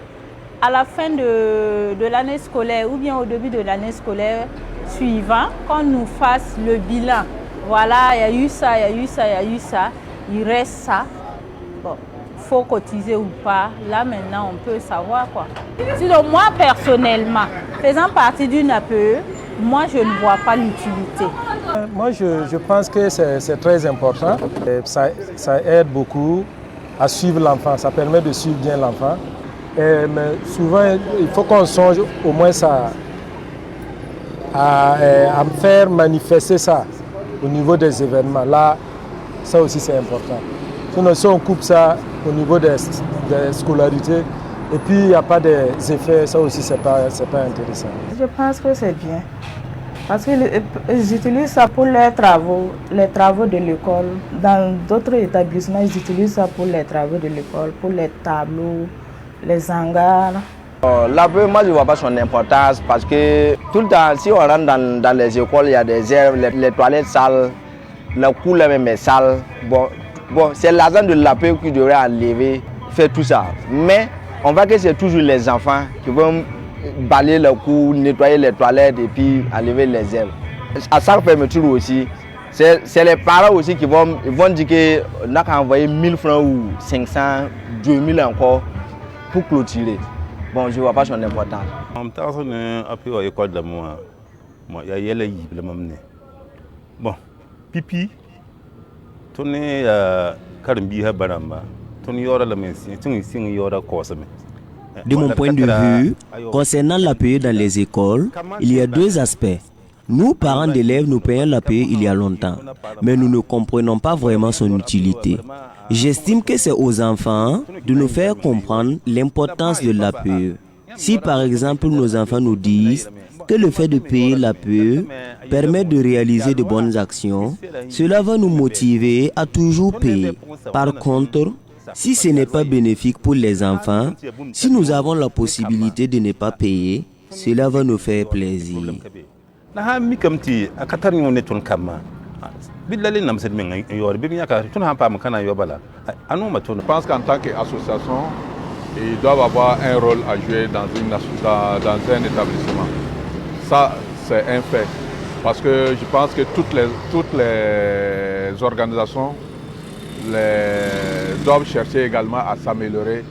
à la fin de l'année scolaire ou bien au début de l'année scolaire suivant, qu'on nous fasse le bilan. Voilà, il y a eu ça, il y a eu ça, il y a eu ça, il reste ça. Bon, il faut cotiser ou pas. Là, maintenant, on peut savoir quoi. Sinon, moi, personnellement, faisant partie d'une APE, moi, je ne vois pas l'utilité. Moi, je pense que c'est très important. Ça aide beaucoup à suivre l'enfant. Ça permet de suivre bien l'enfant. Mais souvent, il faut qu'on songe au moins à faire manifester ça au niveau des événements. Là, ça aussi c'est important. Sinon, si on coupe ça au niveau des scolarités, et puis il n'y a pas des effets, ça aussi c'est pas intéressant. Je pense que c'est bien. Parce qu'ils utilisent ça pour les travaux de l'école. Dans d'autres établissements, ils utilisent ça pour les travaux de l'école, pour les tableaux, les hangars. L'APE, moi je ne vois pas son importance parce que tout le temps, si on rentre dans les écoles, il y a des herbes, les toilettes sales, la couleur même est sale. Bon, c'est l'argent de l'APE qui devrait enlever, faire tout ça. Mais on voit que c'est toujours les enfants qui vont balayer le cou, nettoyer les toilettes et puis enlever les herbes. À chaque fermeture aussi, c'est les parents aussi qui vont dire qu'on a qu'à envoyer 1000 francs ou 500, 2000 encore pour clôturer. Bon, je ne vois pas son importance. En temps, on a appris à l'école de moi. Il y a les livres, bon, pipi, tourner à Karimbiha Baramba, tourner yora la médecine, tourner yora Kosame. De mon point de vue, concernant l'APE dans les écoles, il y a deux aspects. Nous, parents d'élèves, nous payons l'APE il y a longtemps, mais nous ne comprenons pas vraiment son utilité. J'estime que c'est aux enfants de nous faire comprendre l'importance de l'APE. Si par exemple nos enfants nous disent que le fait de payer l'APE permet de réaliser de bonnes actions, cela va nous motiver à toujours payer. Par contre, si ce n'est pas bénéfique pour les enfants, si nous avons la possibilité de ne pas payer, cela va nous faire plaisir. Je pense qu'en tant qu'association, ils doivent avoir un rôle à jouer dans un établissement. Ça, c'est un fait. Parce que je pense que toutes les organisations doivent chercher également à s'améliorer,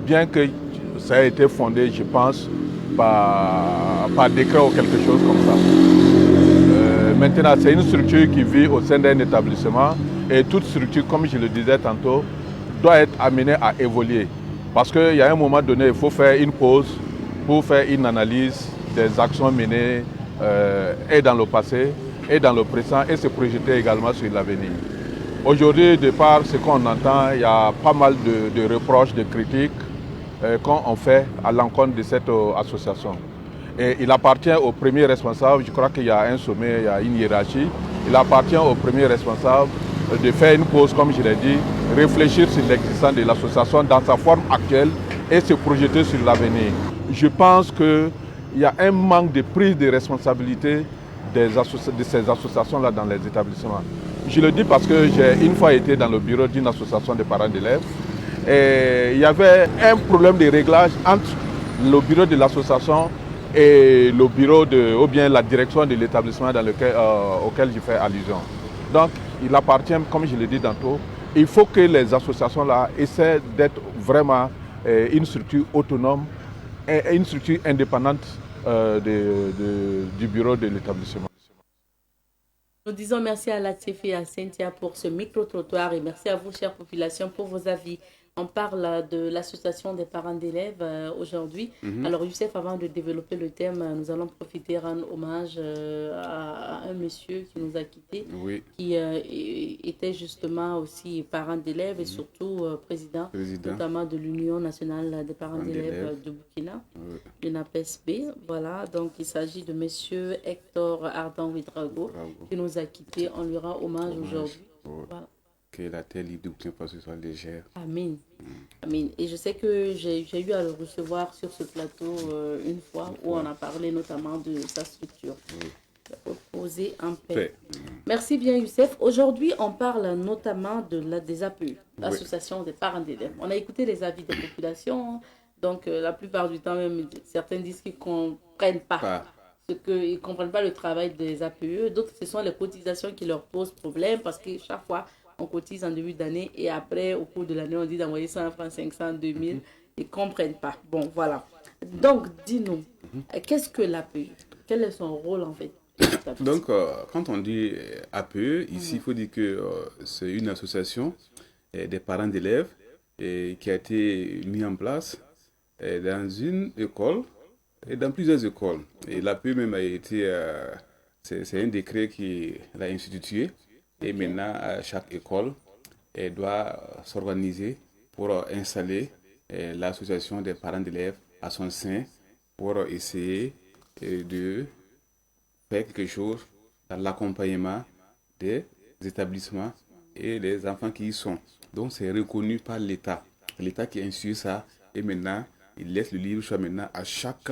bien que ça ait été fondé, je pense, par décret ou quelque chose comme ça. Maintenant, c'est une structure qui vit au sein d'un établissement et toute structure, comme je le disais tantôt, doit être amenée à évoluer. Parce qu'il y a un moment donné, il faut faire une pause pour faire une analyse des actions menées et dans le passé et dans le présent et se projeter également sur l'avenir. Aujourd'hui, de par ce qu'on entend, il y a pas mal de reproches, de critiques qu'on fait à l'encontre de cette association. Et il appartient au premier responsable, je crois qu'il y a un sommet, il y a une hiérarchie, il appartient au premier responsable de faire une pause, comme je l'ai dit, réfléchir sur l'existence de l'association dans sa forme actuelle et se projeter sur l'avenir. Je pense qu'il y a un manque de prise de responsabilité de ces associations-là dans les établissements. Je le dis parce que j'ai une fois été dans le bureau d'une association de parents d'élèves et il y avait un problème de réglage entre le bureau de l'association et le bureau ou bien la direction de l'établissement auquel je fais allusion. Donc, il appartient, comme je l'ai dit tantôt, il faut que les associations-là essaient d'être vraiment une structure autonome et une structure indépendante du bureau de l'établissement. Nous disons merci à Latif et à Cynthia pour ce micro-trottoir et merci à vous, chère population, pour vos avis. On parle de l'association des parents d'élèves aujourd'hui. Alors, Youssef, avant de développer le thème, nous allons profiter, rendre hommage à un monsieur qui nous a quittés, qui était justement aussi parent d'élèves et surtout président, notamment de l'Union nationale des parents d'élèves de Burkina, l'UNAPES-B. Voilà, donc il s'agit de monsieur Hector Ardan Ouedraogo qui nous a quittés. On lui rend hommage aujourd'hui. Voilà. Que la terre libre de Burkina Faso soit légère. Amen. Amen. Et je sais que j'ai eu à le recevoir sur ce plateau une fois où on a parlé notamment de sa structure. Reposer en paix. Merci bien Youssef. Aujourd'hui, on parle notamment des APE, l'Association des parents d'élèves. On a écouté les avis des populations. Donc, la plupart du temps, même, certains disent qu'ils ne comprennent pas. Ils ne comprennent pas le travail des APE. D'autres, ce sont les cotisations qui leur posent problème parce que chaque fois, on cotise en début d'année et après, au cours de l'année, on dit d'envoyer 100 francs, 500, 2000. Ils ne comprennent pas. Bon, voilà. Donc, dis-nous, qu'est-ce que l'APE? Quel est son rôle en fait? Donc, quand on dit APE, ici, il faut dire que c'est une association des parents d'élèves qui a été mise en place dans une école Et dans plusieurs écoles. Et l'APE même a été... c'est un décret qui l'a institué. Et maintenant, chaque école elle doit s'organiser pour installer l'association des parents d'élèves à son sein pour essayer de faire quelque chose dans l'accompagnement des établissements et des enfants qui y sont. Donc c'est reconnu par l'État. L'État qui a institué ça et maintenant il laisse le libre choix maintenant à chaque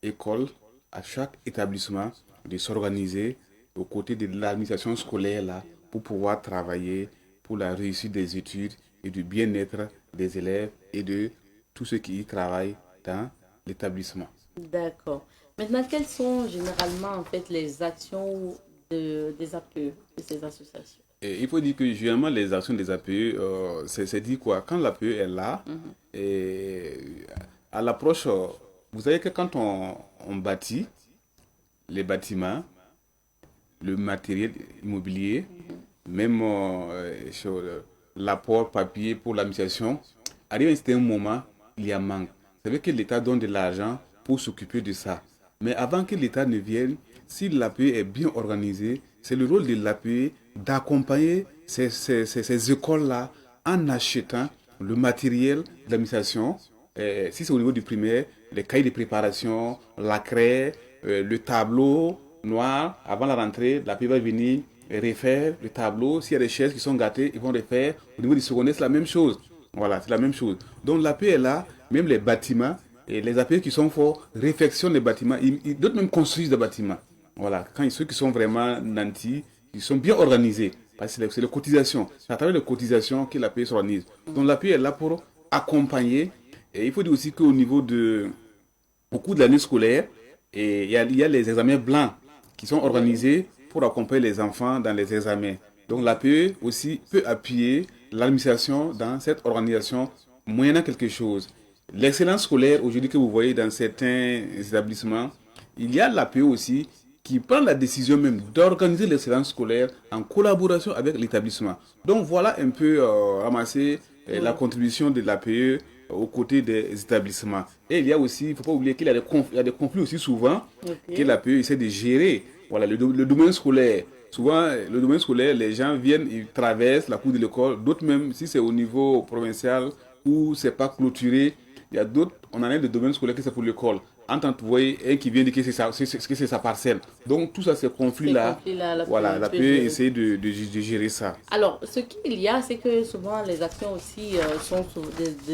école, à chaque établissement de s'organiser aux côtés de l'administration scolaire là, pour pouvoir travailler pour la réussite des études et du bien-être des élèves et de tous ceux qui y travaillent dans l'établissement. D'accord. Maintenant, quelles sont généralement en fait les actions des APE, de ces associations? Et il faut dire que généralement les actions des APE, c'est dit quoi? Quand l'APE est là, et à l'approche, vous savez que quand on bâtit les bâtiments, le matériel immobilier, même sur l'apport papier pour l'administration, arrive à un certain moment, il y a manque. Vous savez que l'État donne de l'argent pour s'occuper de ça. Mais avant que l'État ne vienne, si l'APE est bien organisé, c'est le rôle de l'APE d'accompagner ces écoles-là en achetant le matériel de l'administration. Si c'est au niveau du primaire, les cahiers de préparation, la craie, le tableau noir, avant la rentrée, l'APE va venir refaire le tableau. S'il y a des chaises qui sont gâtées, ils vont refaire. Au niveau du secondaire, c'est la même chose. Voilà, c'est la même chose. Donc l'APE est là, même les bâtiments, et les APE qui sont forts réfectionnent les bâtiments. D'autres même construisent des bâtiments. Voilà, quand ceux qui sont vraiment nantis, ils sont bien organisés. Parce que c'est les cotisations. C'est à travers les cotisations que l'APE s'organise. Donc l'APE est là pour accompagner. Et il faut dire aussi qu'au niveau au cours de l'année scolaire, il y a les examens blancs qui sont organisés pour accompagner les enfants dans les examens. Donc l'APE aussi peut appuyer l'administration dans cette organisation moyennant quelque chose. L'excellence scolaire, aujourd'hui que vous voyez dans certains établissements, il y a l'APE aussi qui prend la décision même d'organiser l'excellence scolaire en collaboration avec l'établissement. Donc voilà un peu ramasser la contribution de l'APE aux côtés des établissements. Et il y a aussi, il ne faut pas oublier qu'il y a des conflits aussi souvent que l'APE essaie de gérer. Voilà, le domaine scolaire. Souvent, le domaine scolaire, les gens viennent, ils traversent la cour de l'école. D'autres même, si c'est au niveau provincial où ce n'est pas clôturé, il y a d'autres, on en a des domaines scolaires qui c'est pour l'école. Entendre, vous voyez, un qui vient dire que c'est sa parcelle. Donc, tout ça, ces conflits-là, voilà, l'APE essaie de gérer ça. Alors, ce qu'il y a, c'est que souvent, les actions aussi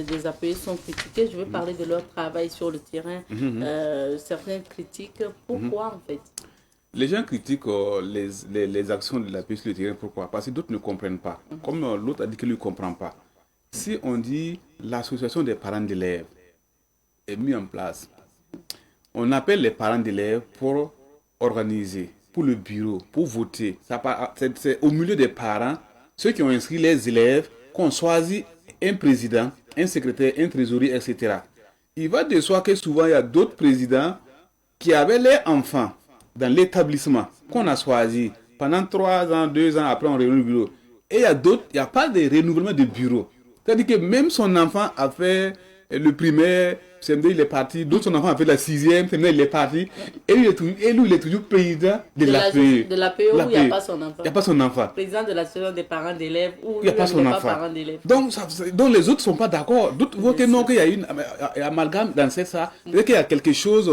des APE sont critiquées. Je veux parler de leur travail sur le terrain. Certains critiquent. Pourquoi, en fait? Les gens critiquent les actions de l'APE sur le terrain. Pourquoi? Parce que d'autres ne comprennent pas. Comme l'autre a dit qu'il ne comprend pas. Si on dit l'association des parents d'élèves est mise en place, on appelle les parents d'élèves pour organiser, pour le bureau, pour voter. C'est au milieu des parents, ceux qui ont inscrit les élèves, qu'on choisit un président, un secrétaire, un trésorier, etc. Il va de soi que souvent il y a d'autres présidents qui avaient leurs enfants dans l'établissement qu'on a choisi pendant 3 ans, 2 ans après on réunit le bureau. Et il y a d'autres, il n'y a pas de renouvellement de bureau. C'est-à-dire que même son enfant a fait le primaire, CM2 il est parti, d'autres son enfant a fait la 6e, CM2 il est parti, et lui il est toujours président de l'APE. De l'APE où il n'y a pas son enfant. Il n'y a pas son enfant. Président de l'association des parents d'élèves où il n'y a pas son enfant. Donc les autres ne sont pas d'accord. D'autres voient que non, qu'il y a une amalgame dans ça. C'est-à-dire qu'il y a quelque chose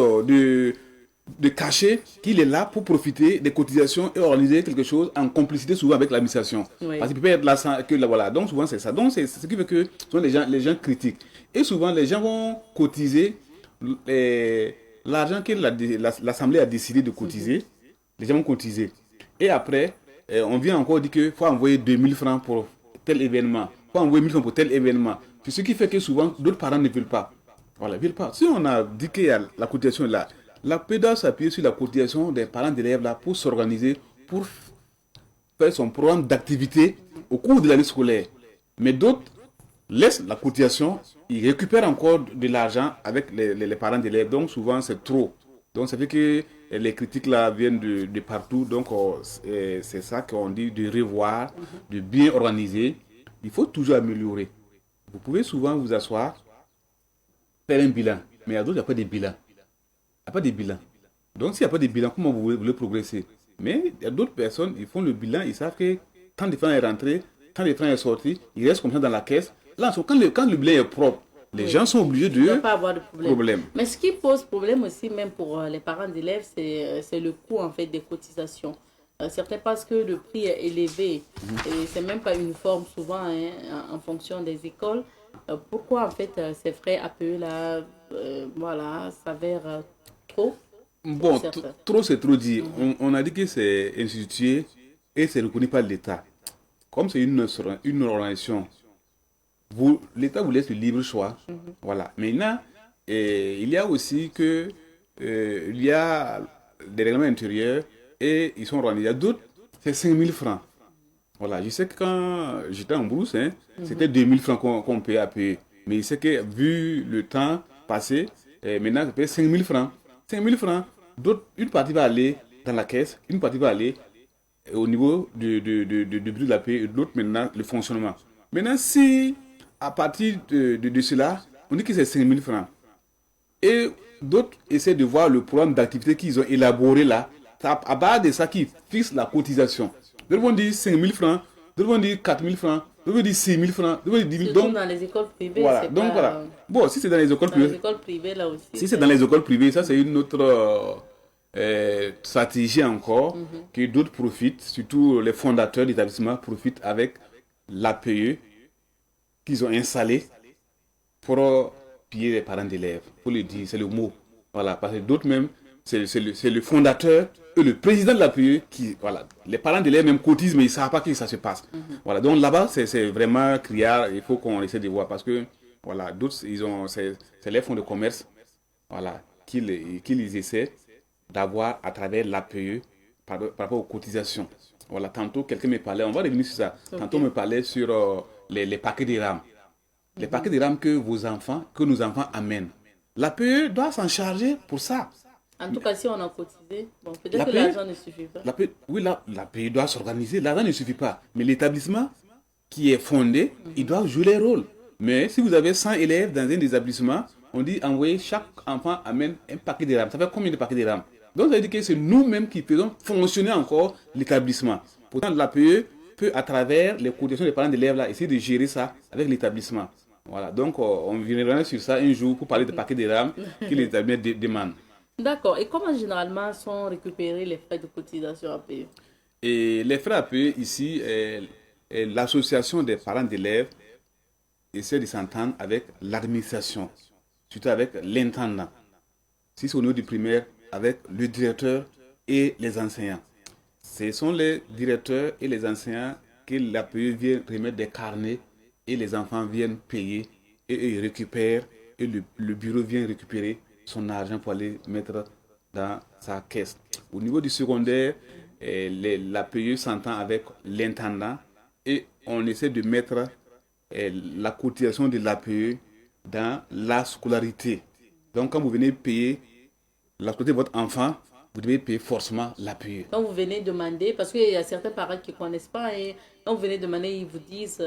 de caché, qu'il est là pour profiter des cotisations et organiser quelque chose en complicité souvent avec l'administration. Parce qu'il peut être là sans que voilà. Donc souvent c'est ça. Donc c'est ce qui fait que souvent les gens critiquent. Et souvent les gens vont cotiser l'argent que l'Assemblée a décidé de cotiser. Les gens vont cotiser. Et après, on vient encore dire qu'il faut envoyer 2000 francs pour tel événement. Il faut envoyer 1000 francs pour tel événement. C'est ce qui fait que souvent d'autres parents ne veulent pas. Voilà, ils ne veulent pas. Si on a dit que la cotisation est là, la PEDA s'appuie sur la cotisation des parents d'élèves là pour s'organiser, pour faire son programme d'activité au cours de l'année scolaire. Mais d'autres laissent la cotisation, ils récupèrent encore de l'argent avec les parents d'élèves. Donc souvent c'est trop. Donc ça fait que les critiques là viennent de partout. Donc c'est ça qu'on dit de revoir, de bien organiser. Il faut toujours améliorer. Vous pouvez souvent vous asseoir, faire un bilan. Mais il y a d'autres, il n'y a pas de bilan. n'y a pas de bilan. Donc, s'il n'y a pas de bilan, comment vous voulez progresser? Mais il y a d'autres personnes, ils font le bilan, ils savent que tant de francs est rentré, tant de francs est sorti, ils restent comme ça dans la caisse. Là, quand le bilan est propre, les gens sont obligés de ne pas avoir de problème. Mais ce qui pose problème aussi, même pour les parents d'élèves, c'est le coût en fait des cotisations. Certains pensent que le prix est élevé et c'est même pas uniforme souvent en fonction des écoles. Pourquoi en fait ces frais APE là, voilà, s'avèrent trop? Bon, trop c'est trop dit. On a dit que c'est institué et c'est reconnu par l'État. Comme c'est une organisation, l'État vous laisse le libre choix. Voilà. Maintenant, il y a aussi que il y a des règlements intérieurs et ils sont organisés. Il y a d'autres, c'est 5 000 francs. Voilà. Je sais que quand j'étais en brousse, c'était 2 000 francs qu'on payait à payer. Mais je sais que vu le temps passé, maintenant, ça paye 5 000 francs. 5 000 francs, une partie va aller dans la caisse, une partie va aller au niveau du but de la paix, et l'autre maintenant le fonctionnement. Maintenant, si à partir de cela, on dit que c'est 5 000 francs, et d'autres essaient de voir le programme d'activité qu'ils ont élaboré là, à base de ça qui fixe la cotisation. D'autres vont dire 5 000 francs, d'autres vont dire 4 000 francs, d'autres vont dire 6 000 francs, d'autres vont dire 10 000 francs. Donc, dans les écoles privées, voilà. c'est Donc, pas... voilà. Bon, si c'est dans les écoles privées, là aussi. Si c'est dans les écoles privées, ça c'est une autre stratégie encore, que d'autres profitent, surtout les fondateurs d'établissements profitent avec l'APE qu'ils ont installé pour piller les parents d'élèves. Pour le dire, c'est le mot. Voilà, parce que d'autres même, c'est le fondateur et le président de l'APE qui, voilà, les parents d'élèves même cotisent, mais ils ne savent pas que ça se passe. Voilà, donc là-bas, c'est vraiment criard, il faut qu'on essaie de voir, parce que, voilà, d'autres, c'est les fonds de commerce, voilà, qu'ils essaient d'avoir à travers l'APE par rapport aux cotisations. Voilà, tantôt, quelqu'un me parlait, on va revenir sur ça, tantôt on me parlait sur les paquets de rames. Les paquets de rames que nos enfants amènent. L'APE doit s'en charger pour ça. En tout cas, si on a cotisé, bon, peut-être que l'argent ne suffit pas. Oui, l'APE doit s'organiser, l'argent ne suffit pas. Mais l'établissement qui est fondé, il doit jouer les rôles. Mais si vous avez 100 élèves dans un établissement, on dit envoyer chaque enfant amène un paquet de rames. Ça fait combien de paquets de rames? Donc ça veut dire que c'est nous-mêmes qui faisons fonctionner encore l'établissement. Pourtant, l'APE peut, à travers les cotisations des parents d'élèves, essayer de gérer ça avec l'établissement. Voilà, donc on viendra sur ça un jour pour parler de paquets de rames que les établissements demandent. D'accord. Et comment généralement sont récupérés les frais de cotisation APE? Et les frais APE ici, l'association des parents d'élèves essaie de s'entendre avec l'administration, surtout avec l'intendant. Si c'est au niveau du primaire, avec le directeur et les enseignants. Ce sont les directeurs et les enseignants que l'APE vient remettre des carnets et les enfants viennent payer et ils récupèrent et le bureau vient récupérer son argent pour aller mettre dans sa caisse. Au niveau du secondaire, l'APE s'entend avec l'intendant et on essaie de mettre la cotisation de l'APE dans la scolarité. Donc quand vous venez payer la scolarité de votre enfant, vous devez payer forcément l'APE. Quand vous venez demander, parce qu'il y a certains parents qui ne connaissent pas, et quand vous venez demander, ils vous disent,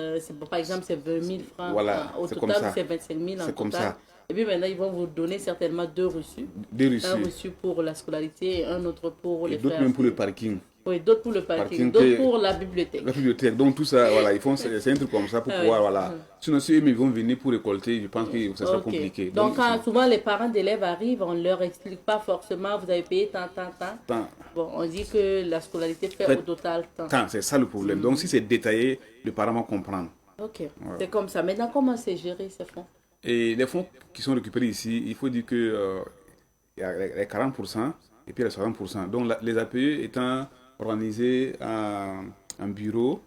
par exemple, c'est 20 000 francs. Voilà, au total, c'est 25 000 en total. Comme ça. Et puis maintenant, ils vont vous donner certainement deux reçus. Un reçu pour la scolarité et un autre pour les frais. D'autres même pour le parking. Oui, d'autres pour le parking, d'autres pour la bibliothèque. La bibliothèque. Donc tout ça, voilà, ils font, c'est un truc comme ça pour pouvoir, voilà. Sinon, si eux vont venir pour récolter, je pense que ça sera compliqué. Donc quand souvent les parents d'élèves arrivent, on ne leur explique pas forcément, vous avez payé tant. Bon, on dit que la scolarité fait au total tant. C'est ça le problème. Donc si c'est détaillé, le parent va comprendre. Ok, c'est comme ça. Maintenant, comment c'est géré ces fonds? Et les fonds qui sont récupérés ici, il faut dire que il y a les 40% et puis les 60%. Donc les APE étant organisés en bureau,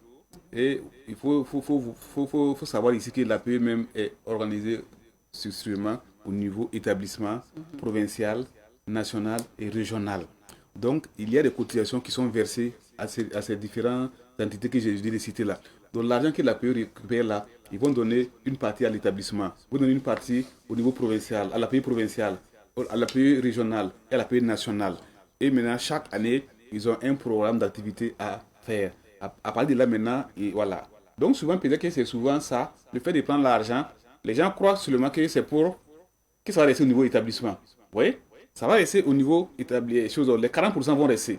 et il faut savoir ici que l'APE même est organisée structurellement au niveau établissement provincial, national et régional. Donc il y a des cotisations qui sont versées à ces différentes entités que j'ai dit de citer là. Donc l'argent que l'APE récupère là, ils vont donner une partie à l'établissement, ils vont donner une partie au niveau provincial, à l'APE provincial, à l'APE régional et à l'APE national. Et maintenant, chaque année, ils ont un programme d'activité à faire. À partir de là maintenant, et voilà. Donc souvent, peut-être que c'est souvent ça, le fait de prendre l'argent, les gens croient seulement que c'est pour que ça va rester au niveau établissement. Vous voyez? ça va rester au niveau établi. Les 40% vont rester.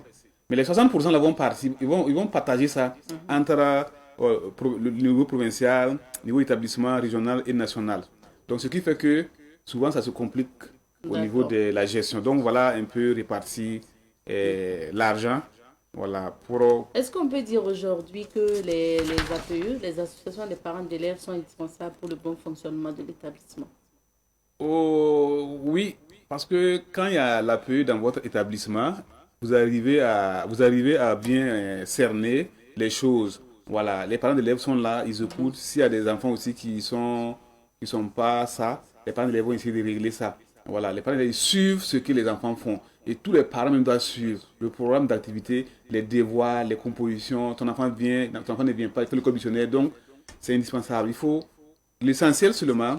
Mais les 60% là vont partir, ils vont partager ça entre le niveau provincial, le niveau établissement régional et national. Donc ce qui fait que souvent ça se complique au niveau de la gestion. Donc voilà un peu réparti l'argent. Voilà, Est-ce qu'on peut dire aujourd'hui que les APE, les associations des parents d'élèves, sont indispensables pour le bon fonctionnement de l'établissement? Oh, oui, parce que quand il y a l'APE dans votre établissement, vous arrivez à bien cerner les choses. Voilà, les parents d'élèves sont là, ils écoutent. S'il y a des enfants aussi qui sont pas ça, les parents d'élèves vont essayer de régler ça. Voilà, les parents d'élèves suivent ce que les enfants font. Et tous les parents même doivent suivre le programme d'activité, les devoirs, les compositions. Ton enfant ne vient pas, il fait le commissionnaire. Donc, c'est indispensable. L'essentiel seulement,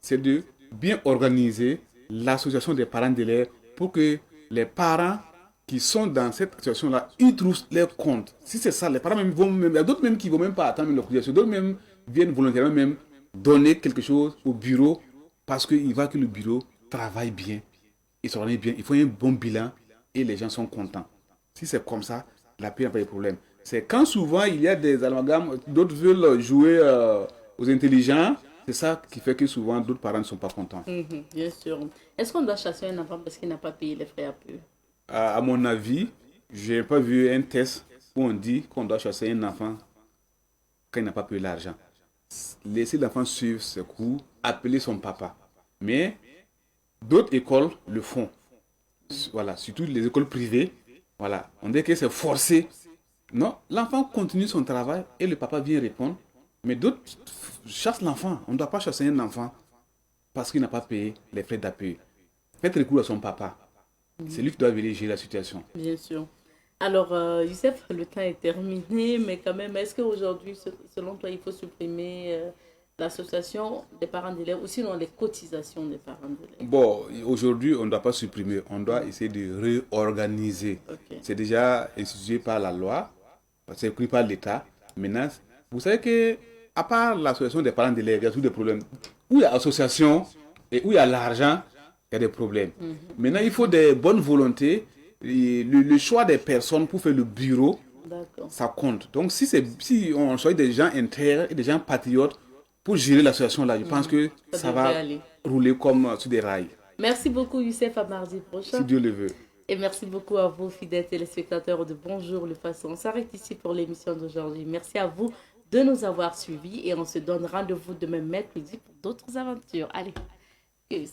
c'est de bien organiser l'association des parents d'élèves pour que les parents qui sont dans cette situation-là, ils trouvent leur compte. Si c'est ça, les parents même il y a d'autres même qui ne vont même pas attendre l'autorisation. D'autres même viennent volontairement même donner quelque chose au bureau parce qu'ils voient que le bureau travaille bien. Ils s'organisent bien, il faut un bon bilan et les gens sont contents. Si c'est comme ça, la paix n'a pas de problème. C'est quand souvent il y a des amalgames, d'autres veulent jouer aux intelligents, c'est ça qui fait que souvent d'autres parents ne sont pas contents. Bien sûr. Est-ce qu'on doit chasser un enfant parce qu'il n'a pas payé les frais APE? À mon avis, je n'ai pas vu un test où on dit qu'on doit chasser un enfant quand il n'a pas payé l'argent. Laisser l'enfant suivre ses cours, appeler son papa. Mais d'autres écoles le font. Voilà, surtout les écoles privées. Voilà, on dit que c'est forcé. Non, l'enfant continue son travail et le papa vient répondre. Mais d'autres chassent l'enfant. On ne doit pas chasser un enfant parce qu'il n'a pas payé les frais d'APE. Faites recours à son papa. C'est lui qui doit venir gérer la situation. Bien sûr. Alors, Youssef, le temps est terminé, mais quand même, est-ce qu'aujourd'hui, selon toi, il faut supprimer l'association des parents d'élèves ou sinon les cotisations des parents d'élèves? Bon, aujourd'hui, on ne doit pas supprimer, on doit essayer de réorganiser. Okay. C'est déjà institué par la loi, c'est pris par l'État. Maintenant, vous savez que, à part l'association des parents d'élèves, il y a tous des problèmes. Où il y a association et où il y a l'argent, il y a des problèmes. Maintenant, il faut des bonnes volontés. Le choix des personnes pour faire le bureau, ça compte. Donc, si on choisit des gens intègres et des gens patriotes pour gérer l'association là, je pense que ça va rouler comme sur des rails. Merci beaucoup, Youssef, à mardi prochain. Si Dieu le veut. Et merci beaucoup à vous, fidèles téléspectateurs de Bonjour le Faso. On s'arrête ici pour l'émission d'aujourd'hui. Merci à vous de nous avoir suivis et on se donne rendez-vous demain mercredi pour d'autres aventures. Allez, peace.